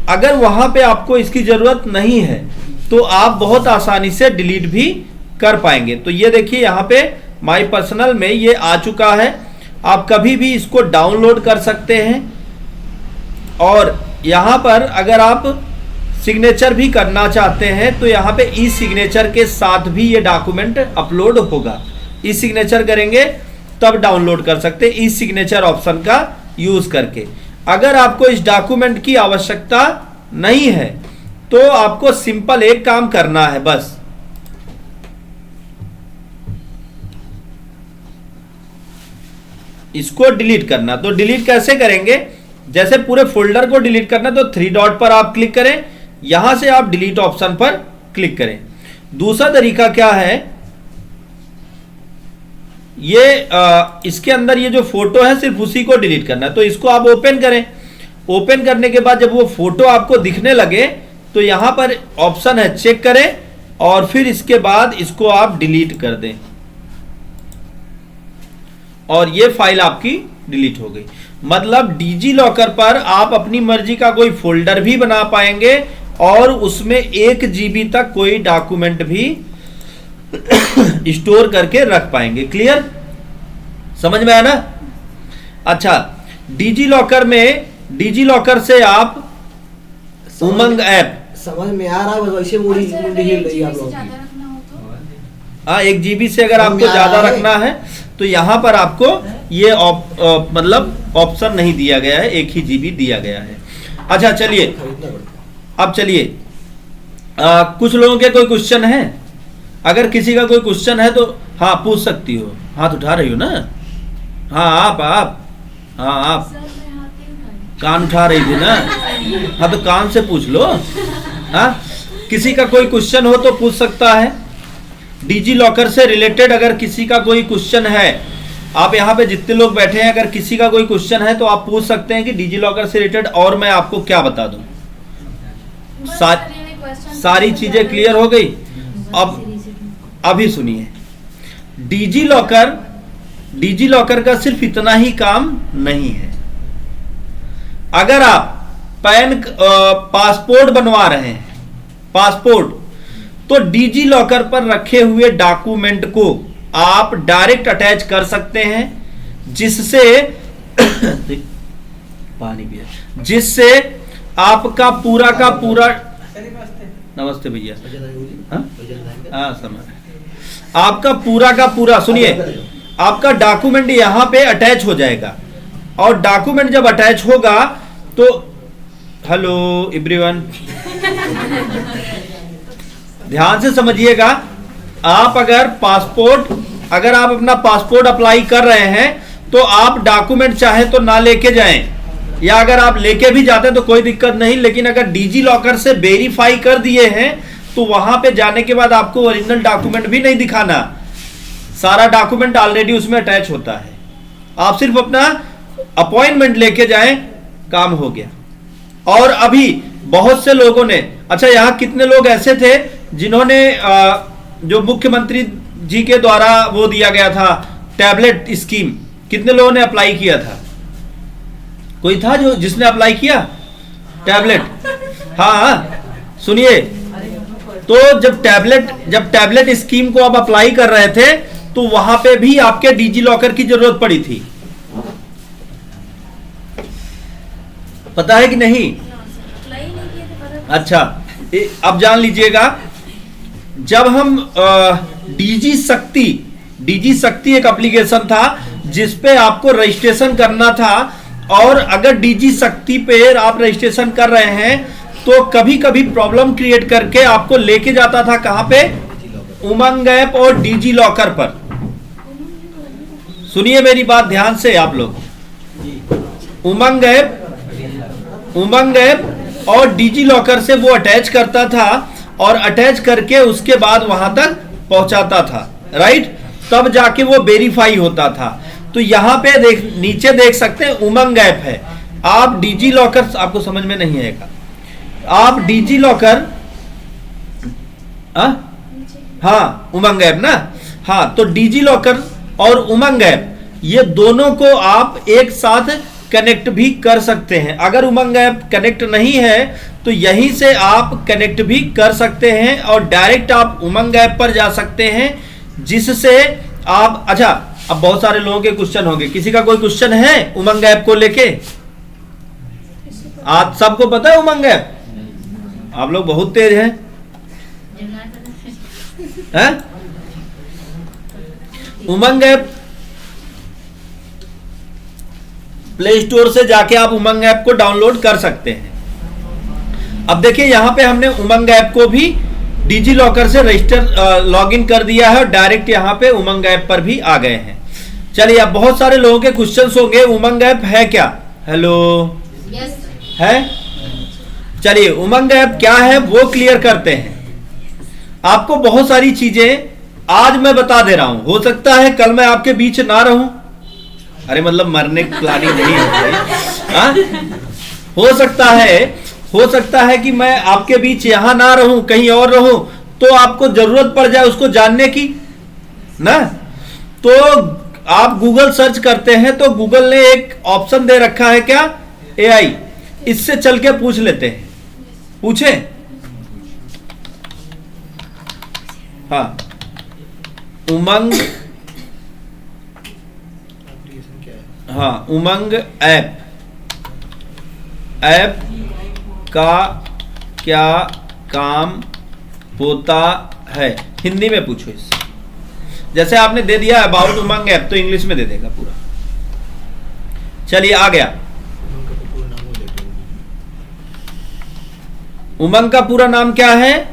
अगर वहां पे आपको इसकी जरूरत नहीं है तो आप बहुत आसानी से डिलीट भी कर पाएंगे। तो ये देखिए यहां पे माई पर्सनल में ये आ चुका है। आप कभी भी इसको डाउनलोड कर सकते हैं और यहां पर अगर आप सिग्नेचर भी करना चाहते हैं तो यहां पे ई सिग्नेचर के साथ भी ये डॉक्यूमेंट अपलोड होगा। ई सिग्नेचर करेंगे तब डाउनलोड कर सकते हैं, ई सिग्नेचर ऑप्शन का यूज करके। अगर आपको इस डॉक्यूमेंट की आवश्यकता नहीं है तो आपको सिंपल एक काम करना है, बस इसको डिलीट करना। तो डिलीट कैसे करेंगे, जैसे पूरे फोल्डर को डिलीट करना तो 3 डॉट पर आप क्लिक करें, यहां से आप डिलीट ऑप्शन पर क्लिक करें। दूसरा तरीका क्या है, ये इसके अंदर ये जो फोटो है सिर्फ उसी को डिलीट करना है। तो इसको आप ओपन करें, ओपन करने के बाद जब वो फोटो आपको दिखने लगे तो यहां पर ऑप्शन है चेक करें और फिर इसके बाद इसको आप डिलीट कर दें और ये फाइल आपकी डिलीट हो गई। मतलब डिजी लॉकर पर आप अपनी मर्जी का कोई फोल्डर भी बना पाएंगे और उसमें 1 GB तक कोई डॉक्यूमेंट भी स्टोर करके रख पाएंगे। क्लियर, समझ में आया ना। अच्छा, डिजी लॉकर में, डिजी लॉकर से आप उमंग ऐप समझ में आ रहा है, वैसे मुड़ी हिल रही है आप लोगों की। हाँ, 1 GB से अगर आपको ज्यादा रखना है तो यहां पर आपको ये मतलब ऑप्शन नहीं दिया गया है, 1 ही GB दिया गया है। अच्छा चलिए, अब चलिए कुछ लोगों के कोई क्वेश्चन है, अगर किसी का कोई क्वेश्चन है तो हाँ पूछ सकती हो। हाथ उठा रही हो ना, हाँ आप हाँ आप कान उठा रही थी ना, हाँ तो कान से पूछ लो। हाँ, किसी का कोई क्वेश्चन हो तो पूछ सकता है। डिजी लॉकर से रिलेटेड अगर किसी का कोई क्वेश्चन है, आप यहाँ पे जितने लोग बैठे हैं अगर किसी का कोई क्वेश्चन है तो आप पूछ सकते हैं कि डिजी लॉकर से रिलेटेड और मैं आपको क्या बता दूं। सारी चीजें क्लियर हो गई। अब अभी सुनिए, डिजी लॉकर का सिर्फ इतना ही काम नहीं है। अगर आप पासपोर्ट बनवा रहे हैं, पासपोर्ट, तो डिजी लॉकर पर रखे हुए डॉक्यूमेंट को आप डायरेक्ट अटैच कर सकते हैं, जिससे पानी पिया, जिससे आपका पूरा का पूरा, नमस्ते भैया, हाँ समझ, आपका पूरा का पूरा, सुनिए, आपका डॉक्यूमेंट यहां पे अटैच हो जाएगा। और डॉक्यूमेंट जब अटैच होगा तो, हेलो एवरीवन, ध्यान से समझिएगा। आप अगर आप अपना पासपोर्ट अप्लाई कर रहे हैं तो आप डॉक्यूमेंट चाहे तो ना लेके जाएं, या अगर आप लेके भी जाते हैं तो कोई दिक्कत नहीं, लेकिन अगर डिजी लॉकर से वेरीफाई कर दिए हैं तो वहां पे जाने के बाद आपको ओरिजिनल डॉक्यूमेंट भी नहीं दिखाना, सारा डॉक्यूमेंट ऑलरेडी उसमें अटैच होता है। आप सिर्फ अपना अपॉइंटमेंट लेके जाएं, काम हो गया। और अभी बहुत से लोगों ने, अच्छा यहां कितने लोग ऐसे थे जिन्होंने जो मुख्यमंत्री जी के द्वारा वो दिया गया था टैबलेट स्कीम, कितने लोगों ने अप्लाई किया था? कोई था जिसने अप्लाई किया टैबलेट? हाँ, सुनिए, तो जब टैबलेट स्कीम को आप अप्लाई कर रहे थे तो वहां पे भी आपके डिजी लॉकर की जरूरत पड़ी थी, पता है कि नहीं? अच्छा, अब जान लीजिएगा, जब हम डीजी शक्ति एक एप्लीकेशन था जिसपे आपको रजिस्ट्रेशन करना था, और अगर डीजी शक्ति पे आप रजिस्ट्रेशन कर रहे हैं तो कभी कभी प्रॉब्लम क्रिएट करके आपको लेके जाता था कहां पे? उमंग ऐप और डिजी लॉकर पर। सुनिए मेरी बात ध्यान से आप लोग, उमंग ऐप और डिजी लॉकर से वो अटैच करता था और अटैच करके उसके बाद वहां तक पहुंचाता था, राइट? तब जाके वो वेरीफाई होता था। तो यहां पे नीचे देख सकते हैं उमंग ऐप है। आप डिजी लॉकर, आपको समझ में नहीं आएगा, आप डिजी लॉकर, हाँ उमंग ऐप ना, हाँ, तो डिजी लॉकर और उमंग ऐप ये दोनों को आप एक साथ कनेक्ट भी कर सकते हैं। अगर उमंग ऐप कनेक्ट नहीं है तो यहीं से आप कनेक्ट भी कर सकते हैं और डायरेक्ट आप उमंग ऐप पर जा सकते हैं, जिससे आप, अच्छा अब बहुत सारे लोगों के क्वेश्चन होंगे, किसी का कोई क्वेश्चन है उमंग ऐप को लेके? आज सबको पता है उमंग ऐप? आप लोग बहुत तेज हैं, हैं? उमंग ऐप प्ले स्टोर से जाके आप उमंग ऐप को डाउनलोड कर सकते हैं। अब देखिए यहां पे हमने उमंग ऐप को भी डिजी लॉकर से रजिस्टर लॉगिन कर दिया है और डायरेक्ट यहां पे उमंग ऐप पर भी आ गए हैं। चलिए, अब बहुत सारे लोगों के क्वेश्चंस होंगे, उमंग ऐप है क्या? हेलो, है? चलिए, उमंग ऐप क्या है वो क्लियर करते हैं। आपको बहुत सारी चीजें आज मैं बता दे रहा हूं, हो सकता है कल मैं आपके बीच ना रहूं, अरे मतलब मरने की प्लानिंग नहीं है, हो सकता है कि मैं आपके बीच यहां ना रहूं, कहीं और रहूं, तो आपको जरूरत पड़ जाए उसको जानने की ना। तो आप गूगल सर्च करते हैं तो गूगल ने एक ऑप्शन दे रखा है, क्या? AI, इससे चल के पूछ लेते हैं, पूछे? हाँ, उमंग, हाँ उमंग ऐप का क्या काम होता है, हिंदी में पूछो इससे। जैसे आपने दे दिया अबाउट उमंग ऐप तो इंग्लिश में दे देगा पूरा। चलिए आ गया, उमंग का पूरा नाम क्या है?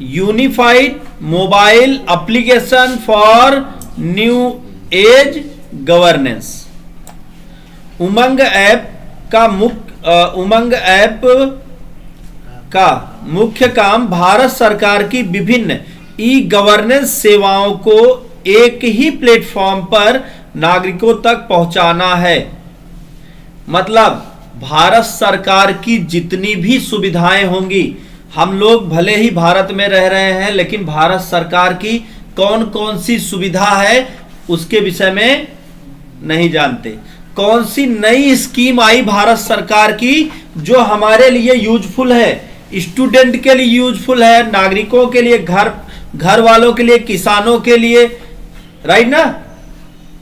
Unified mobile application for new age governance. Umang app का मुख्य काम भारत सरकार की विभिन्न ई गवर्नेंस सेवाओं को एक ही प्लेटफॉर्म पर नागरिकों तक पहुंचाना है। मतलब भारत सरकार की जितनी भी सुविधाएं होंगी, हम लोग भले ही भारत में रह रहे हैं लेकिन भारत सरकार की कौन कौन सी सुविधा है उसके विषय में नहीं जानते। कौन सी नई स्कीम आई भारत सरकार की जो हमारे लिए यूजफुल है, स्टूडेंट के लिए यूजफुल है, नागरिकों के लिए, घर वालों के लिए, किसानों के लिए, राइट ना?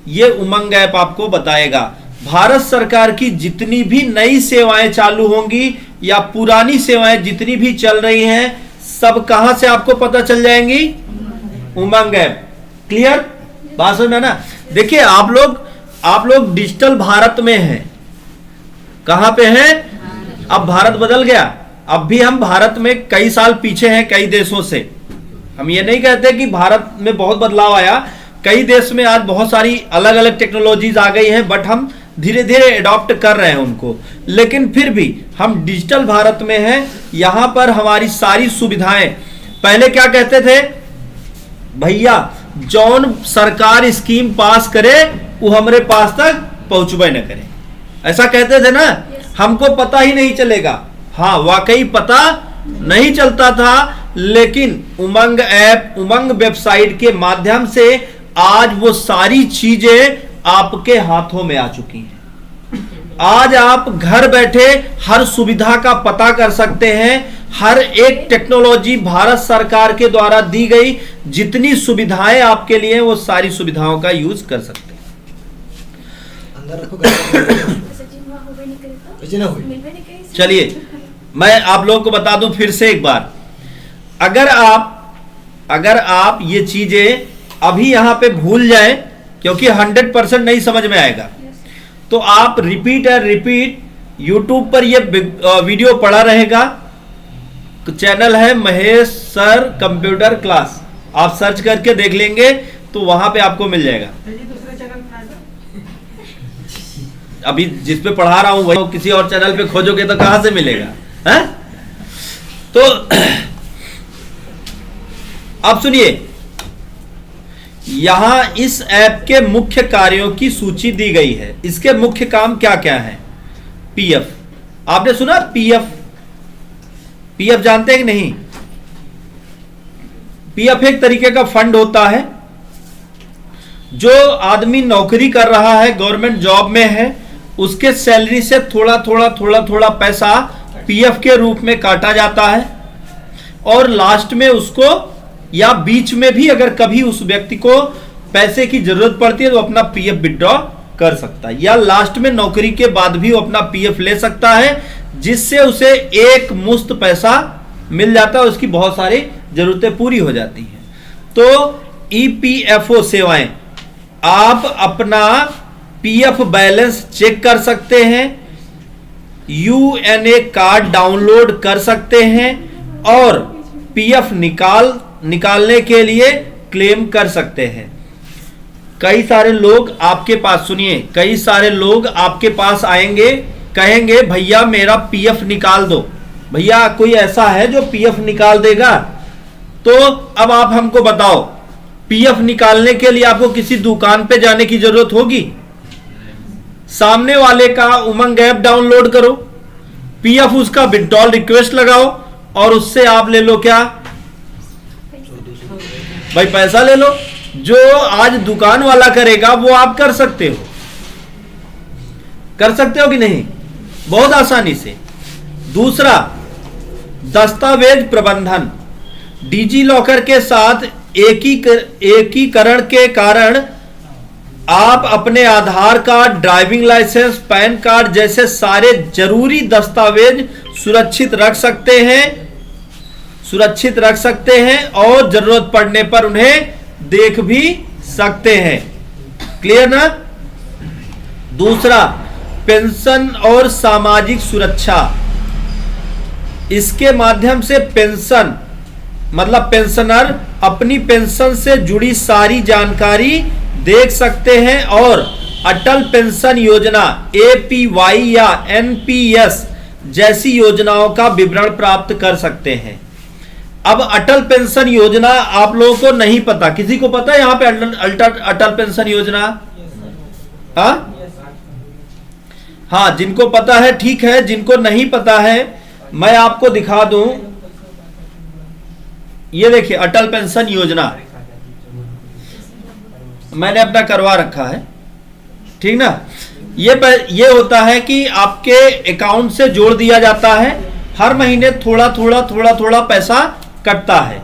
ये उमंग ऐप आपको बताएगा। भारत सरकार की जितनी भी नई सेवाएं चालू होंगी या पुरानी सेवाएं जितनी भी चल रही हैं, सब कहां से आपको पता चल जाएंगी? उमंग ऐप। क्लियर? बात समझ में ना? देखिए आप लोग डिजिटल भारत में हैं। कहां पे हैं? अब भारत बदल गया। अब भी हम भारत में कई साल पीछे हैं कई देशों से। हम ये नहीं कहते कि भारत में बहुत बदलाव आया, कई देश में आज बहुत सारी अलग अलग टेक्नोलॉजीज आ गई हैं, बट हम धीरे धीरे एडॉप्ट कर रहे हैं उनको। लेकिन फिर भी हम डिजिटल भारत में हैं। यहां पर हमारी सारी सुविधाएं, पहले क्या कहते थे भैया, जौन सरकार स्कीम पास करे वो हमारे पास तक पहुंचबे न करे, ऐसा कहते थे ना। हमको पता ही नहीं चलेगा। हाँ, वाकई पता नहीं चलता था, लेकिन उमंग ऐप, उमंग वेबसाइट के माध्यम से आज वो सारी चीजें आपके हाथों में आ चुकी हैं। आज आप घर बैठे हर सुविधा का पता कर सकते हैं। हर एक टेक्नोलॉजी भारत सरकार के द्वारा दी गई जितनी सुविधाएं आपके लिए, वो सारी सुविधाओं का यूज कर सकते हैं। अंदर रखो। चलिए मैं आप लोगों को बता दूं फिर से एक बार, अगर आप ये चीजें अभी यहां पे भूल जाएं, क्योंकि 100% नहीं समझ में आएगा, तो आप रिपीट एंड रिपीट यूट्यूब पर ये वीडियो पड़ा रहेगा। तो चैनल है महेश सर कंप्यूटर क्लास, आप सर्च करके देख लेंगे तो वहां पे आपको मिल जाएगा। अभी जिस पे पढ़ा रहा हूं वही किसी और चैनल पे खोजोगे तो कहां से मिलेगा, है? तो अब सुनिए, यहां इस ऐप के मुख्य कार्यों की सूची दी गई है। इसके मुख्य काम क्या क्या है? पीएफ, आपने सुना पीएफ? पीएफ जानते हैं कि नहीं? पीएफ एक तरीके का फंड होता है। जो आदमी नौकरी कर रहा है, गवर्नमेंट जॉब में है, उसके सैलरी से थोड़ा थोड़ा पैसा पीएफ के रूप में काटा जाता है, और लास्ट में उसको, या बीच में भी अगर कभी उस व्यक्ति को पैसे की जरूरत पड़ती है तो अपना पीएफ विड्रॉ कर सकता है, या लास्ट में नौकरी के बाद भी वो अपना पीएफ ले सकता है, जिससे उसे एक मुश्त पैसा मिल जाता है, उसकी बहुत सारी जरूरतें पूरी हो जाती हैं। तो ईपीएफओ सेवाएं, आप अपना पीएफ बैलेंस चेक कर सकते हैं, यूएनए कार्ड डाउनलोड कर सकते हैं, और पीएफ निकालने के लिए क्लेम कर सकते हैं। कई सारे लोग आपके पास, सुनिए, कई सारे लोग आपके पास आएंगे, कहेंगे भैया मेरा पीएफ निकाल दो। भैया कोई ऐसा है जो पीएफ निकाल देगा? तो अब आप हमको बताओ, पीएफ निकालने के लिए आपको किसी दुकान पे जाने की जरूरत होगी? सामने वाले का उमंग ऐप डाउनलोड करो, पीएफ उसका विड्रॉल रिक्वेस्ट लगाओ, और उससे आप ले लो क्या भाई, पैसा ले लो। जो आज दुकान वाला करेगा वो आप कर सकते हो कि नहीं? बहुत आसानी से। दूसरा, दस्तावेज प्रबंधन। डिजी लॉकर के साथ एकीकरण के कारण आप अपने Aadhaar card, driving licence, PAN card जैसे सारे जरूरी दस्तावेज सुरक्षित रख सकते हैं और जरूरत पड़ने पर उन्हें देख भी सकते हैं। क्लियर ना? दूसरा, पेंशन और सामाजिक सुरक्षा। इसके माध्यम से पेंशन मतलब पेंशनर अपनी पेंशन से जुड़ी सारी जानकारी देख सकते हैं, और अटल पेंशन योजना एपीवाई या एनपीएस जैसी योजनाओं का विवरण प्राप्त कर सकते हैं। अब अटल पेंशन योजना आप लोगों को नहीं पता, किसी को पता है यहां पे अटल पेंशन योजना? हाँ, जिनको पता है ठीक है, जिनको नहीं पता है मैं आपको दिखा दूं। ये देखिए अटल पेंशन योजना मैंने अपना करवा रखा है, ठीक ना? ये होता है कि आपके अकाउंट से जोड़ दिया जाता है, हर महीने थोड़ा पैसा कटता है,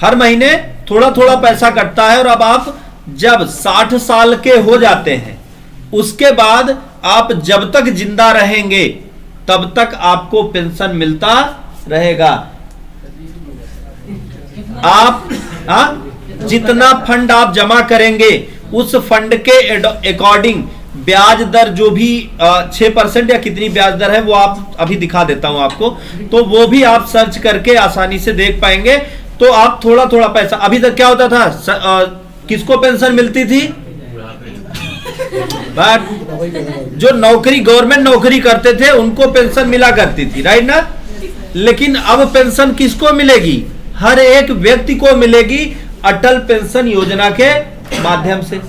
हर महीने थोड़ा पैसा कटता है। और अब आप जब 60 साल के हो जाते हैं, उसके बाद आप जब तक जिंदा रहेंगे तब तक आपको पेंशन मिलता रहेगा। आप जितना फंड आप जमा करेंगे उस फंड के अकॉर्डिंग ब्याज दर जो भी 6% या कितनी ब्याज दर है वो आप अभी दिखा देता हूं आपको, तो वो भी आप सर्च करके आसानी से देख पाएंगे। तो आप थोड़ा थोड़ा पैसा, अभी तक क्या होता था, किसको पेंशन मिलती थी, बट जो नौकरी गवर्नमेंट नौकरी करते थे उनको पेंशन मिला करती थी, राइट ना। लेकिन अब पेंशन किसको मिलेगी, हर एक व्यक्ति को मिलेगी अटल पेंशन योजना के माध्यम से।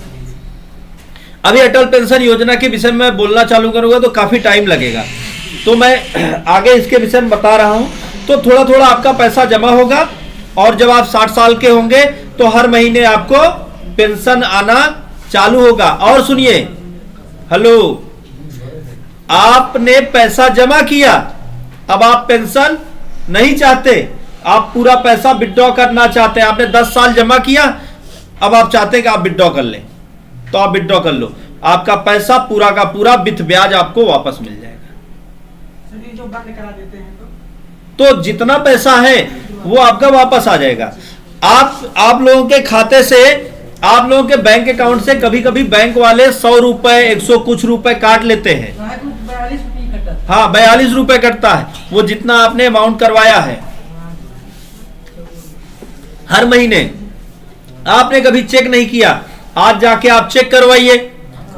अभी अटल पेंशन योजना के विषय में बोलना चालू करूंगा तो काफी टाइम लगेगा, तो मैं आगे इसके विषय में बता रहा हूं। तो थोड़ा थोड़ा आपका पैसा जमा होगा और जब आप 60 साल के होंगे तो हर महीने आपको पेंशन आना चालू होगा। और सुनिए, हेलो, आपने पैसा जमा किया, अब आप पेंशन नहीं चाहते, आप पूरा पैसा विथड्रॉ करना चाहते हैं। आपने 10 साल जमा किया, अब आप चाहते हैं कि आप विथड्रॉ कर लें, तो आप विथड्रॉ कर लो, आपका पैसा पूरा का पूरा विथ ब्याज आपको वापस मिल जाएगा। जो बंद करा देते हैं तो जितना पैसा है वो आपका वापस आ जाएगा। आप लोगों के खाते से, आप लोगों के बैंक अकाउंट से कभी कभी बैंक वाले 100 रुपए 100 कुछ रुपए काट लेते हैं। 42 रुपये, हाँ 42 रुपए कटता है, वो जितना आपने अमाउंट करवाया है हर महीने। आपने कभी चेक नहीं किया, आज जाके आप चेक करवाइए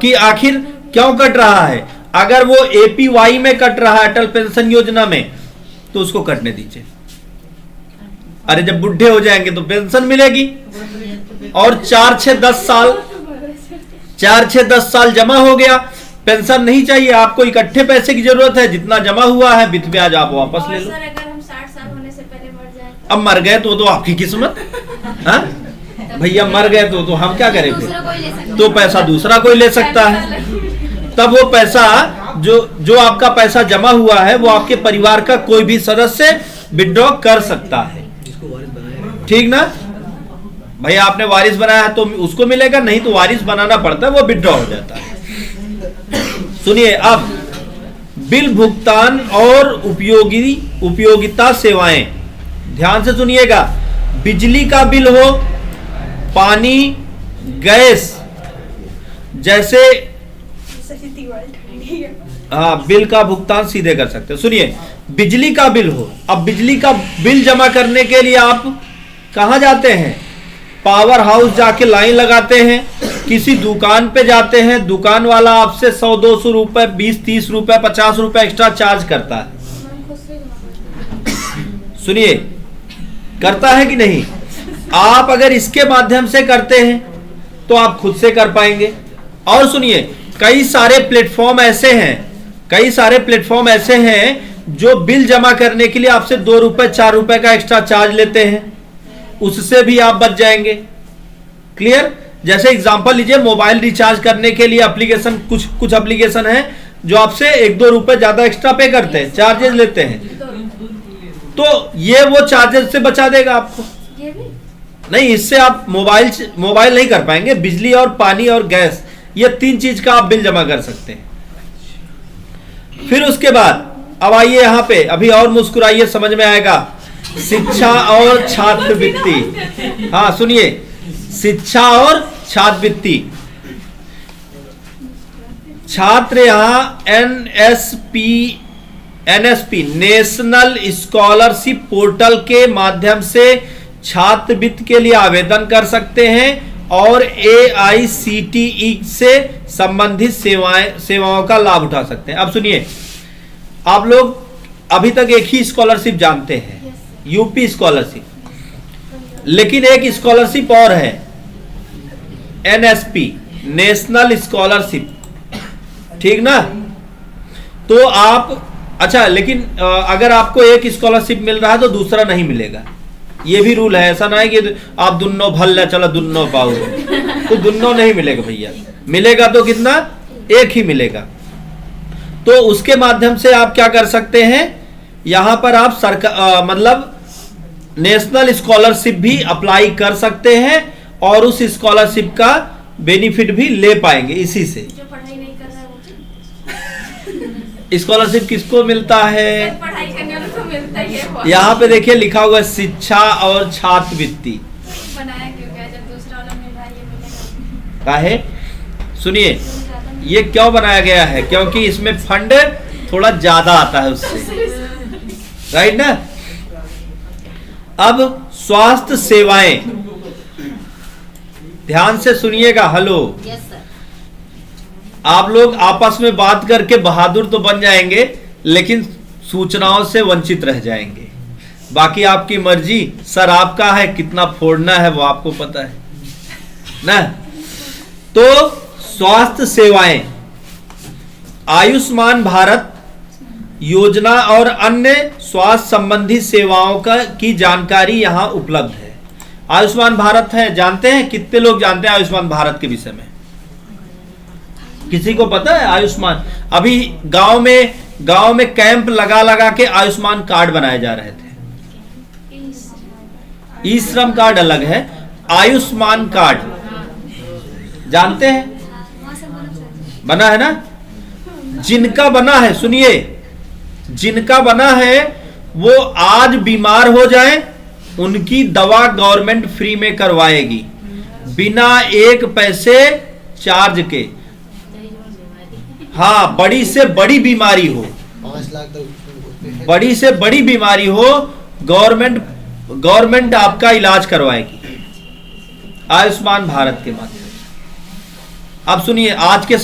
कि आखिर क्यों कट रहा है। अगर वो एपीवाई में कट रहा है, अटल पेंशन योजना में, तो उसको कटने दीजिए। अरे जब बुढ़े हो जाएंगे तो पेंशन मिलेगी। और 4-6-10 साल जमा हो गया, पेंशन नहीं चाहिए आपको, इकट्ठे पैसे की जरूरत है, जितना जमा हुआ है विथ ब्याज आप वापस ले लो। सर, अगर हम 60 साल होने से पहले मर जाएं अब मर गए तो आपकी किस्मत, हाँ भैया, मर गए तो हम क्या करें दूसरा कोई ले सकता फिर, तो पैसा दूसरा कोई ले सकता है। तब वो पैसा जो आपका पैसा जमा हुआ है वो आपके परिवार का कोई भी सदस्य विथड्रॉ कर सकता है, ठीक ना भैया। आपने वारिस बनाया है तो उसको मिलेगा, नहीं तो वारिस बनाना पड़ता है, वो विथड्रॉ हो जाता है। सुनिए, अब बिल भुगतान और उपयोगिता सेवाएं, ध्यान से सुनिएगा। बिजली का बिल हो, पानी, गैस जैसे बिल का भुगतान सीधे कर सकते हैं। सुनिए, बिजली का बिल हो, अब बिजली का बिल जमा करने के लिए आप कहां जाते हैं, पावर हाउस जाके लाइन लगाते हैं, किसी दुकान पे जाते हैं, दुकान वाला आपसे 100-200 रुपए, 20-30 रुपए, 50 रुपए एक्स्ट्रा चार्ज करता है। सुनिए, करता है कि नहीं। आप अगर इसके माध्यम से करते हैं तो आप खुद से कर पाएंगे। और सुनिए, कई सारे प्लेटफॉर्म ऐसे हैं जो बिल जमा करने के लिए आपसे 2 रुपए 4 रुपए का एक्स्ट्रा चार्ज लेते हैं, उससे भी आप बच जाएंगे। क्लियर। जैसे एग्जांपल लीजिए, मोबाइल रिचार्ज करने के लिए एप्लीकेशन, कुछ एप्लीकेशन है जो आपसे 1-2 रुपए ज्यादा एक्स्ट्रा पे करते हैं, चार्जेस लेते हैं, तो ये वो चार्जेस से बचा देगा आपको। ये भी नहीं, इससे आप मोबाइल नहीं कर पाएंगे। बिजली और पानी और गैस, ये 3 चीज का आप बिल जमा कर सकते हैं। फिर उसके बाद अब आइए यहां पे, अभी और मुस्कुराइए, समझ में आएगा। शिक्षा और छात्रवृत्ति, हाँ सुनिए, शिक्षा और छात्रवृत्ति। छात्र यहां एनएसपी नेशनल स्कॉलरशिप पोर्टल के माध्यम से छात्रवृत्ति के लिए आवेदन कर सकते हैं और AICTE से संबंधित सेवाओं का लाभ उठा सकते हैं। अब सुनिए, आप लोग अभी तक एक ही स्कॉलरशिप जानते हैं, यूपी स्कॉलरशिप, लेकिन एक स्कॉलरशिप और है, NSP नेशनल स्कॉलरशिप, ठीक ना। तो आप, अच्छा, लेकिन अगर आपको एक स्कॉलरशिप मिल रहा है तो दूसरा नहीं मिलेगा, ये भी रूल है। ऐसा ना है कि आप दुन्नो भल चलो दुन्नो पाओ, तो दुन्नो नहीं मिलेगा भैया, मिलेगा तो कितना, एक ही मिलेगा। तो उसके माध्यम से आप क्या कर सकते हैं, यहां पर आप मतलब नेशनल स्कॉलरशिप भी अप्लाई कर सकते हैं और उस स्कॉलरशिप का बेनिफिट भी ले पाएंगे इसी से। जो पढ़ाई नहीं कर रहा है वो स्कॉलरशिप किसको मिलता है, पढ़ाई करने वालों को मिलता ही है। यहाँ पे देखिए लिखा हुआ है शिक्षा और छात्रवृत्ति। बनाया क्यों गया जब काहे? सुनिए, ये क्यों बनाया गया है? क्योंकि इसमें फंड थोड़ा ज्यादा आता है उससे, राइट ना? अब स्वास्थ्य सेवाएं, ध्यान से सुनिएगा। हेलो, आप लोग आपस में बात करके बहादुर तो बन जाएंगे, लेकिन सूचनाओं से वंचित रह जाएंगे। बाकी आपकी मर्जी, सर आपका है, कितना फोड़ना है वो आपको पता है ना। तो स्वास्थ्य सेवाएं, आयुष्मान भारत योजना और अन्य स्वास्थ्य संबंधी सेवाओं की जानकारी यहां उपलब्ध है। आयुष्मान भारत है, जानते हैं? कितने लोग जानते हैं आयुष्मान भारत के विषय में? किसी को पता है आयुष्मान? अभी गांव में कैंप लगा लगा के आयुष्मान कार्ड बनाए जा रहे थे। ई श्रम कार्ड अलग है, आयुष्मान कार्ड जानते हैं? बना है ना? जिनका बना है, सुनिए, जिनका बना है वो आज बीमार हो जाए, उनकी दवा गवर्नमेंट फ्री में करवाएगी, बिना एक पैसे चार्ज के। हाँ, बड़ी से बड़ी बीमारी हो, 5 लाख तक, बड़ी से बड़ी बीमारी हो, गवर्नमेंट आपका इलाज करवाएगी आयुष्मान भारत के माध्यम से। अब सुनिए, आज के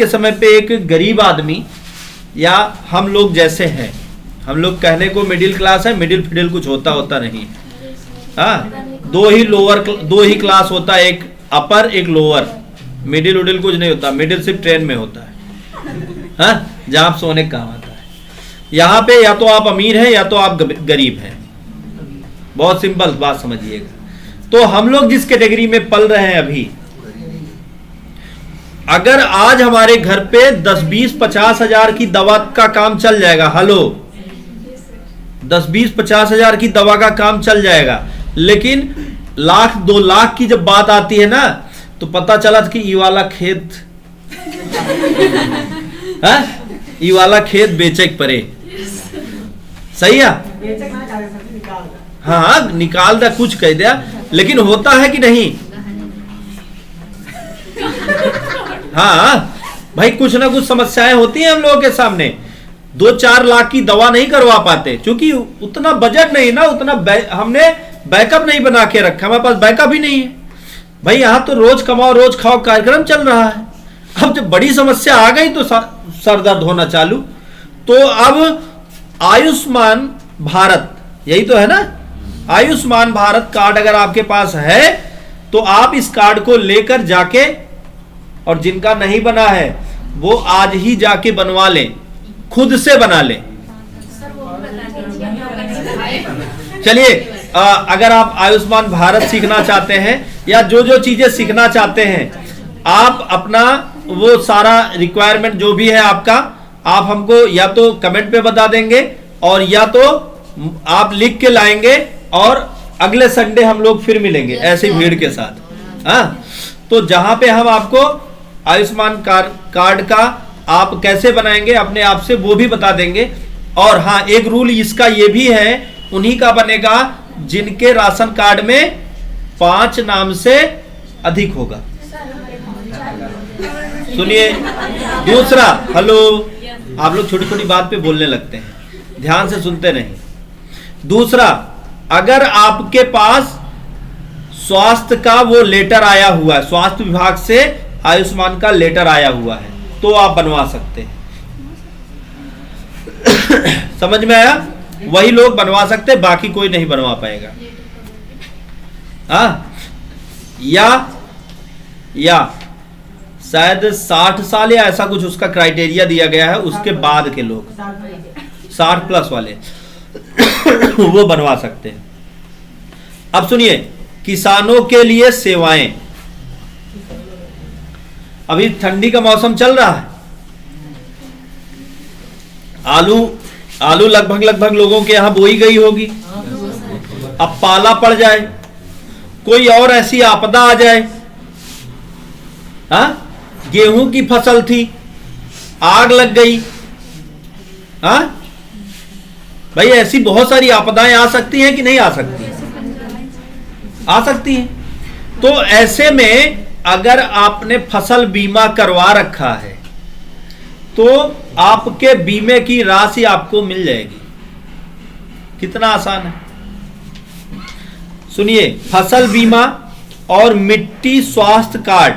समय पे एक गरीब आदमी या हम लोग जैसे हैं, हम लोग कहने को मिडिल क्लास है, मिडिल फिडिल कुछ होता नहीं है। हाँ, दो ही क्लास होता है, एक अपर एक लोअर, मिडिल उडिल कुछ नहीं होता। मिडिल सिर्फ ट्रेन में होता है, हाँ, जहां आप सोने काम आता है। यहां पे या तो आप अमीर हैं या तो आप गरीब हैं, बहुत सिंपल बात समझिएगा। तो हम लोग जिस कैटेगरी में पल रहे हैं अभी, अगर आज हमारे घर पे 10, 20, 50 हजार की दवा का काम चल जाएगा, हेलो, 10, 20, 50 हजार की दवा का काम चल जाएगा, लेकिन 1 लाख 2 लाख की जब बात आती है ना, तो पता चला कि ये वाला खेत है, ये वाला खेत बेचे परे, सही है? हाँ, निकाल दे, कुछ कह दिया, लेकिन होता है कि नहीं? हाँ भाई, कुछ ना कुछ समस्याएं होती हैं हम लोगों के सामने। 2-4 लाख की दवा नहीं करवा पाते, क्योंकि उतना बजट नहीं ना, उतना हमने बैकअप नहीं बना के रखा, हमारे पास बैकअप ही नहीं है भाई। यहां तो रोज कमाओ रोज खाओ कार्यक्रम चल रहा है। अब जब बड़ी समस्या आ गई तो सर दर्द होना चालू। तो अब आयुष्मान भारत, यही तो है ना, आयुष्मान भारत कार्ड अगर आपके पास है तो आप इस कार्ड को लेकर जाके, और जिनका नहीं बना है वो आज ही जाके बनवा लें, खुद से बना लें। चलिए, अगर आप आयुष्मान भारत सीखना चाहते हैं या जो चीजें सीखना चाहते हैं, आप अपना वो सारा रिक्वायरमेंट जो भी है आपका, आप हमको या तो कमेंट पे बता देंगे और या तो आप लिख के लाएंगे, और अगले संडे हम लोग फिर मिलेंगे ऐसी भीड़ के साथ। हाँ, तो जहां पे हम आपको आयुष्मान कार्ड का आप कैसे बनाएंगे अपने आप से वो भी बता देंगे। और हाँ, एक रूल इसका ये भी है, उन्हीं का बनेगा जिनके राशन कार्ड में 5 नाम से अधिक होगा। सुनिए, दूसरा, हेलो, आप लोग छोटी छोटी बात पे बोलने लगते हैं, ध्यान से सुनते नहीं। दूसरा, अगर आपके पास स्वास्थ्य का वो लेटर आया हुआ है, स्वास्थ्य विभाग से आयुष्मान का लेटर आया हुआ है, तो आप बनवा सकते हैं। समझ में आया? वही लोग बनवा सकते, बाकी कोई नहीं बनवा पाएगा। या शायद 60 साल या ऐसा कुछ उसका क्राइटेरिया दिया गया है, उसके बाद के लोग 60 प्लस वाले वो बनवा सकते हैं। अब सुनिए, किसानों के लिए सेवाएं। अभी ठंडी का मौसम चल रहा है, आलू लगभग लोगों के यहां बोई गई होगी। अब पाला पड़ जाए, कोई और ऐसी आपदा आ जाए, हाँ, गेहूं की फसल थी, आग लग गई, हाँ भाई, ऐसी बहुत सारी आपदाएं आ सकती हैं कि नहीं आ सकती? आ सकती हैं। तो ऐसे में अगर आपने फसल बीमा करवा रखा है तो आपके बीमे की राशि आपको मिल जाएगी। कितना आसान है। सुनिए, फसल बीमा और मिट्टी स्वास्थ्य कार्ड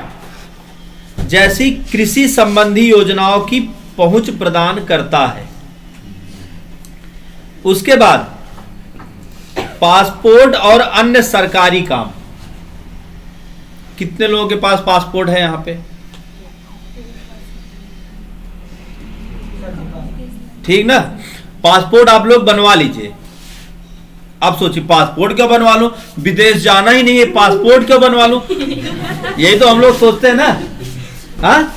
जैसी कृषि संबंधी योजनाओं की पहुंच प्रदान करता है। उसके बाद पासपोर्ट और अन्य सरकारी काम। कितने लोगों के पास पासपोर्ट है यहां पे? ठीक ना, पासपोर्ट आप लोग बनवा लीजिए। अब सोचिए, पासपोर्ट क्यों बनवा लूं, विदेश जाना ही नहीं है, पासपोर्ट क्यों बनवा लूं? यही तो हम लोग सोचते हैं ना। हाँ,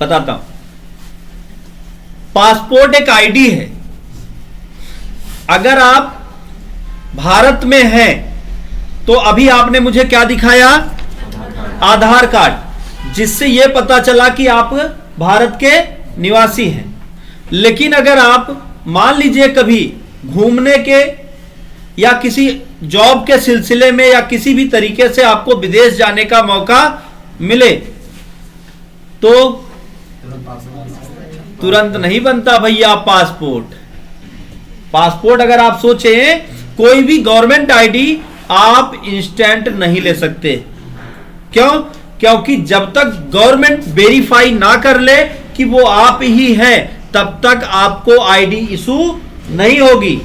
बताता हूं। पासपोर्ट एक आईडी है। अगर आप भारत में हैं तो अभी आपने मुझे क्या दिखाया? आधार कार्ड, जिससे यह पता चला कि आप भारत के निवासी हैं। लेकिन अगर आप मान लीजिए कभी घूमने के या किसी जॉब के सिलसिले में या किसी भी तरीके से आपको विदेश जाने का मौका मिले तो तुरंत नहीं बनता भैया पासपोर्ट। पासपोर्ट अगर आप सोचें, कोई भी गवर्नमेंट आईडी आप इंस्टेंट नहीं ले सकते। क्यों? क्योंकि जब तक गवर्नमेंट वेरीफाई ना कर ले कि वो आप ही हैं, तब तक आपको आईडी इशू नहीं होगी।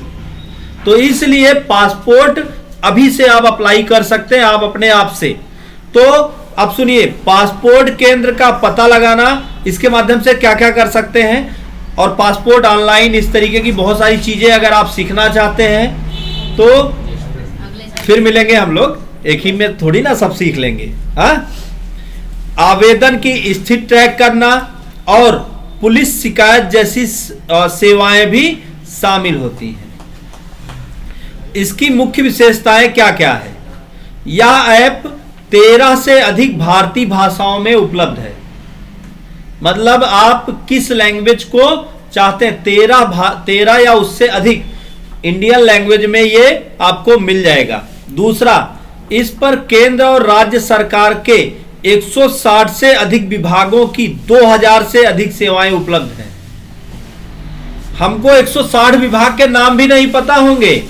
तो इसलिए पासपोर्ट अभी से आप अप्लाई कर सकते हैं, आप अपने आप से। तो अब सुनिए, पासपोर्ट केंद्र का पता लगाना, इसके माध्यम से क्या क्या कर सकते हैं, और पासपोर्ट ऑनलाइन, इस तरीके की बहुत सारी चीजें अगर आप सीखना चाहते हैं तो फिर मिलेंगे हम लोग। एक ही में थोड़ी ना सब सीख लेंगे। हाँ, आवेदन की स्थिति ट्रैक करना और पुलिस शिकायत जैसी सेवाएं भी शामिल होती हैं। इसकी मुख्य विशेषताएं क्या क्या है? यह ऐप 13 से अधिक भारतीय भाषाओं में उपलब्ध है। मतलब आप किस लैंग्वेज को चाहते हैं, 13 या उससे अधिक इंडियन लैंग्वेज में ये आपको मिल जाएगा। दूसरा, इस पर केंद्र और राज्य सरकार के 160 से अधिक विभागों की 2000 से अधिक सेवाएं उपलब्ध हैं। हमको 160 विभाग के नाम भी नहीं पता होंगे।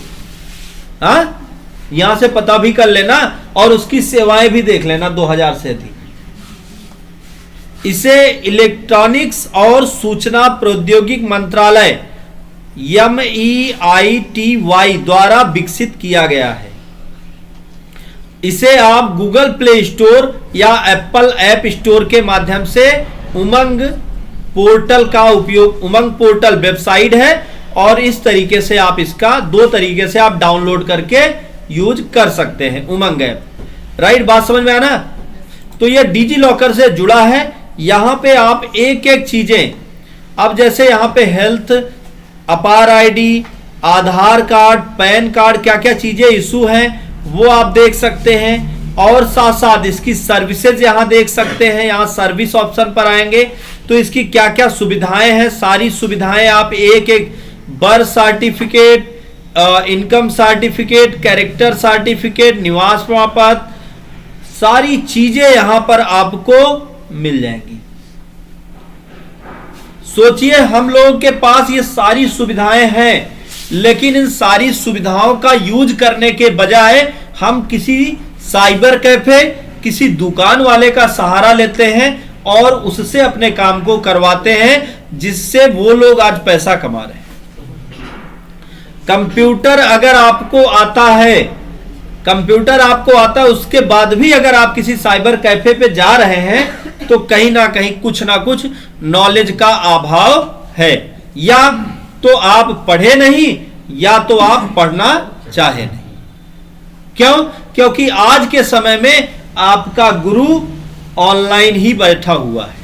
हाँ, यहां से पता भी कर लेना और उसकी सेवाएं भी देख लेना, 2000 से अधिक। इसे इलेक्ट्रॉनिक्स और सूचना प्रौद्योगिकी मंत्रालय MEITY द्वारा विकसित किया गया है। इसे आप गूगल प्ले स्टोर या एप्पल ऐप स्टोर के माध्यम से उमंग पोर्टल का उपयोग, उमंग पोर्टल वेबसाइट है और इस तरीके से आप इसका 2 तरीके से आप डाउनलोड करके यूज कर सकते हैं उमंग ऐप। राइट, बात समझ में आना? तो ये डिजी लॉकर से जुड़ा है। यहां पे आप एक एक चीजें, अब जैसे यहां पे हेल्थ, अपार आईडी, आधार कार्ड, पैन कार्ड, क्या क्या चीजें इशू हैं वो आप देख सकते हैं। और साथ साथ इसकी सर्विसेज यहां देख सकते हैं। यहां सर्विस ऑप्शन पर आएंगे तो इसकी क्या क्या सुविधाएं हैं, सारी सुविधाएं आप एक एक, birth certificate, income certificate, character certificate, निवास प्रमाण पत्र, सारी चीजें यहां पर आपको मिल जाएंगी। सोचिए, हम लोगों के पास ये सारी सुविधाएं हैं, लेकिन इन सारी सुविधाओं का यूज करने के बजाय हम किसी साइबर कैफे, किसी दुकान वाले का सहारा लेते हैं और उससे अपने काम को करवाते हैं, जिससे वो लोग आज पैसा कमा रहे हैं। कंप्यूटर अगर आपको आता है, उसके बाद भी अगर आप किसी साइबर कैफे पे जा रहे हैं तो कहीं ना कहीं कुछ ना कुछ नॉलेज का अभाव है। या तो आप पढ़े नहीं या तो आप पढ़ना चाहे नहीं। क्यों? क्योंकि आज के समय में आपका गुरु ऑनलाइन ही बैठा हुआ है।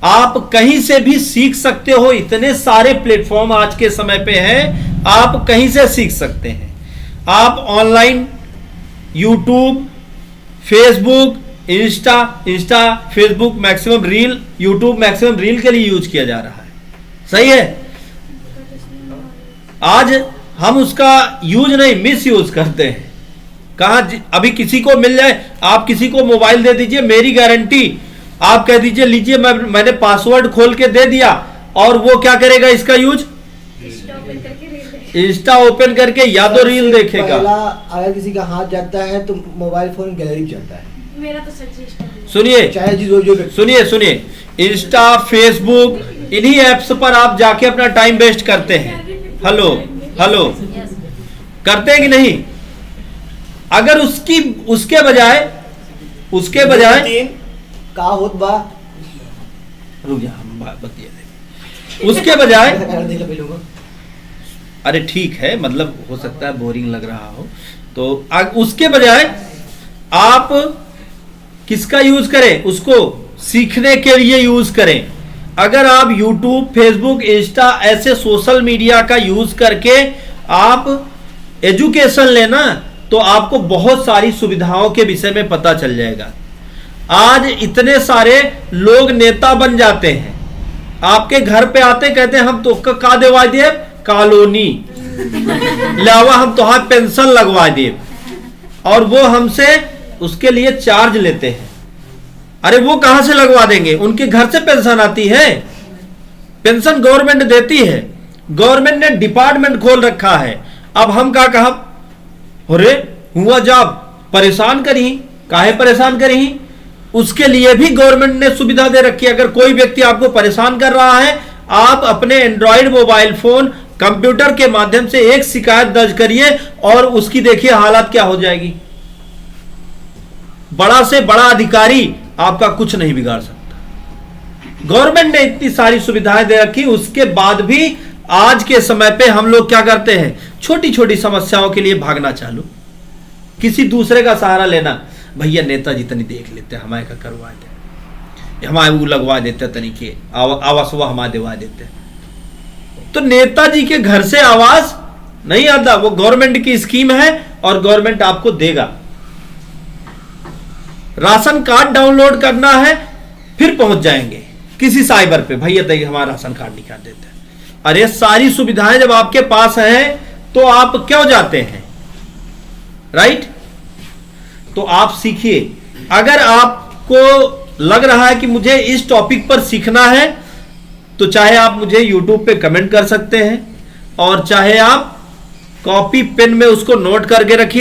आप कहीं से भी सीख सकते हो, इतने सारे प्लेटफॉर्म आज के समय पे हैं, आप कहीं से सीख सकते हैं। आप online YouTube, Facebook, Insta, Facebook maximum reel, YouTube maximum reel के लिए यूज किया जा रहा है। सही है? आज हम उसका यूज नहीं, मिस यूज करते हैं। अभी किसी को मिल जाए, आप किसी को मोबाइल दे दीजिए, मेरी गारंटी, आप कह दीजिए लीजिए मैंने पासवर्ड खोल के दे दिया, और वो क्या करेगा इसका यूज? इंस्टा ओपन करके या तो रील देखेगा। पहला अगर किसी का हाथ जाता है तो मोबाइल फोन गैलरी में जाता है। मेरा तो सजेस्ट है। सुनिए चाहे जो सुनिए, इंस्टा, फेसबुक, इन्हीं एप्स पर आप जाके अपना टाइम वेस्ट करते हैं। हेलो करते हैं कि नहीं? अगर उसके बजाय का होत बा रुक जा, हम बतिया देंगे। उसके बजाय अरे ठीक है, मतलब हो सकता है बोरिंग लग रहा हो, तो उसके बजाय आप किसका यूज करें? उसको सीखने के लिए यूज करें। अगर आप YouTube, फेसबुक, इंस्टा ऐसे सोशल मीडिया का यूज करके आप एजुकेशन लेना, तो आपको बहुत सारी सुविधाओं के विषय में पता चल जाएगा। आज इतने सारे लोग नेता बन जाते हैं, आपके घर पे आते कहते हैं हम तो का देवा दिए कॉलोनी लावा, हम तो पेंशन लगवा दिए, और वो हमसे उसके लिए चार्ज लेते हैं। अरे वो कहां से लगवा देंगे? उनके घर से पेंशन आती है, पेंशन गवर्नमेंट देती है, गवर्नमेंट ने डिपार्टमेंट खोल रखा है। अब हम का कहा, अरे हुआ जब परेशान करी, काहे परेशान करी? उसके लिए भी गवर्नमेंट ने सुविधा दे रखी है। अगर कोई व्यक्ति आपको परेशान कर रहा है, आप अपने एंड्रॉइड मोबाइल फोन, कंप्यूटर के माध्यम से एक शिकायत दर्ज करिए, और उसकी देखिए हालत क्या हो जाएगी। बड़ा से बड़ा अधिकारी आपका कुछ नहीं बिगाड़ सकता। गवर्नमेंट ने इतनी सारी सुविधाएं दे रखी, उसके बाद भी आज के समय पे हम लोग क्या करते हैं? छोटी छोटी समस्याओं के लिए भागना चालू, किसी दूसरे का सहारा लेना। भैया नेताजी तनी देख लेते, हमारे का करवा दे, हमारे वो लगवा देते, तरीके आवास वो हमारे दिवा देते। तो नेताजी के घर से आवास नहीं आता, वो गवर्नमेंट की स्कीम है और गवर्नमेंट आपको देगा। राशन कार्ड डाउनलोड करना है, फिर पहुंच जाएंगे किसी साइबर पे, भैया देखिए हमारा राशन कार्ड निकाल देते हैं। अरे सारी सुविधाएं जब आपके पास हैं तो आप क्यों जाते हैं? राइट? तो आप सीखिए। अगर आपको लग रहा है कि मुझे इस टॉपिक पर सीखना है, तो चाहे आप मुझे YouTube पे कमेंट कर सकते हैं, और चाहे आप कॉपी पेन में उसको नोट करके रखिए।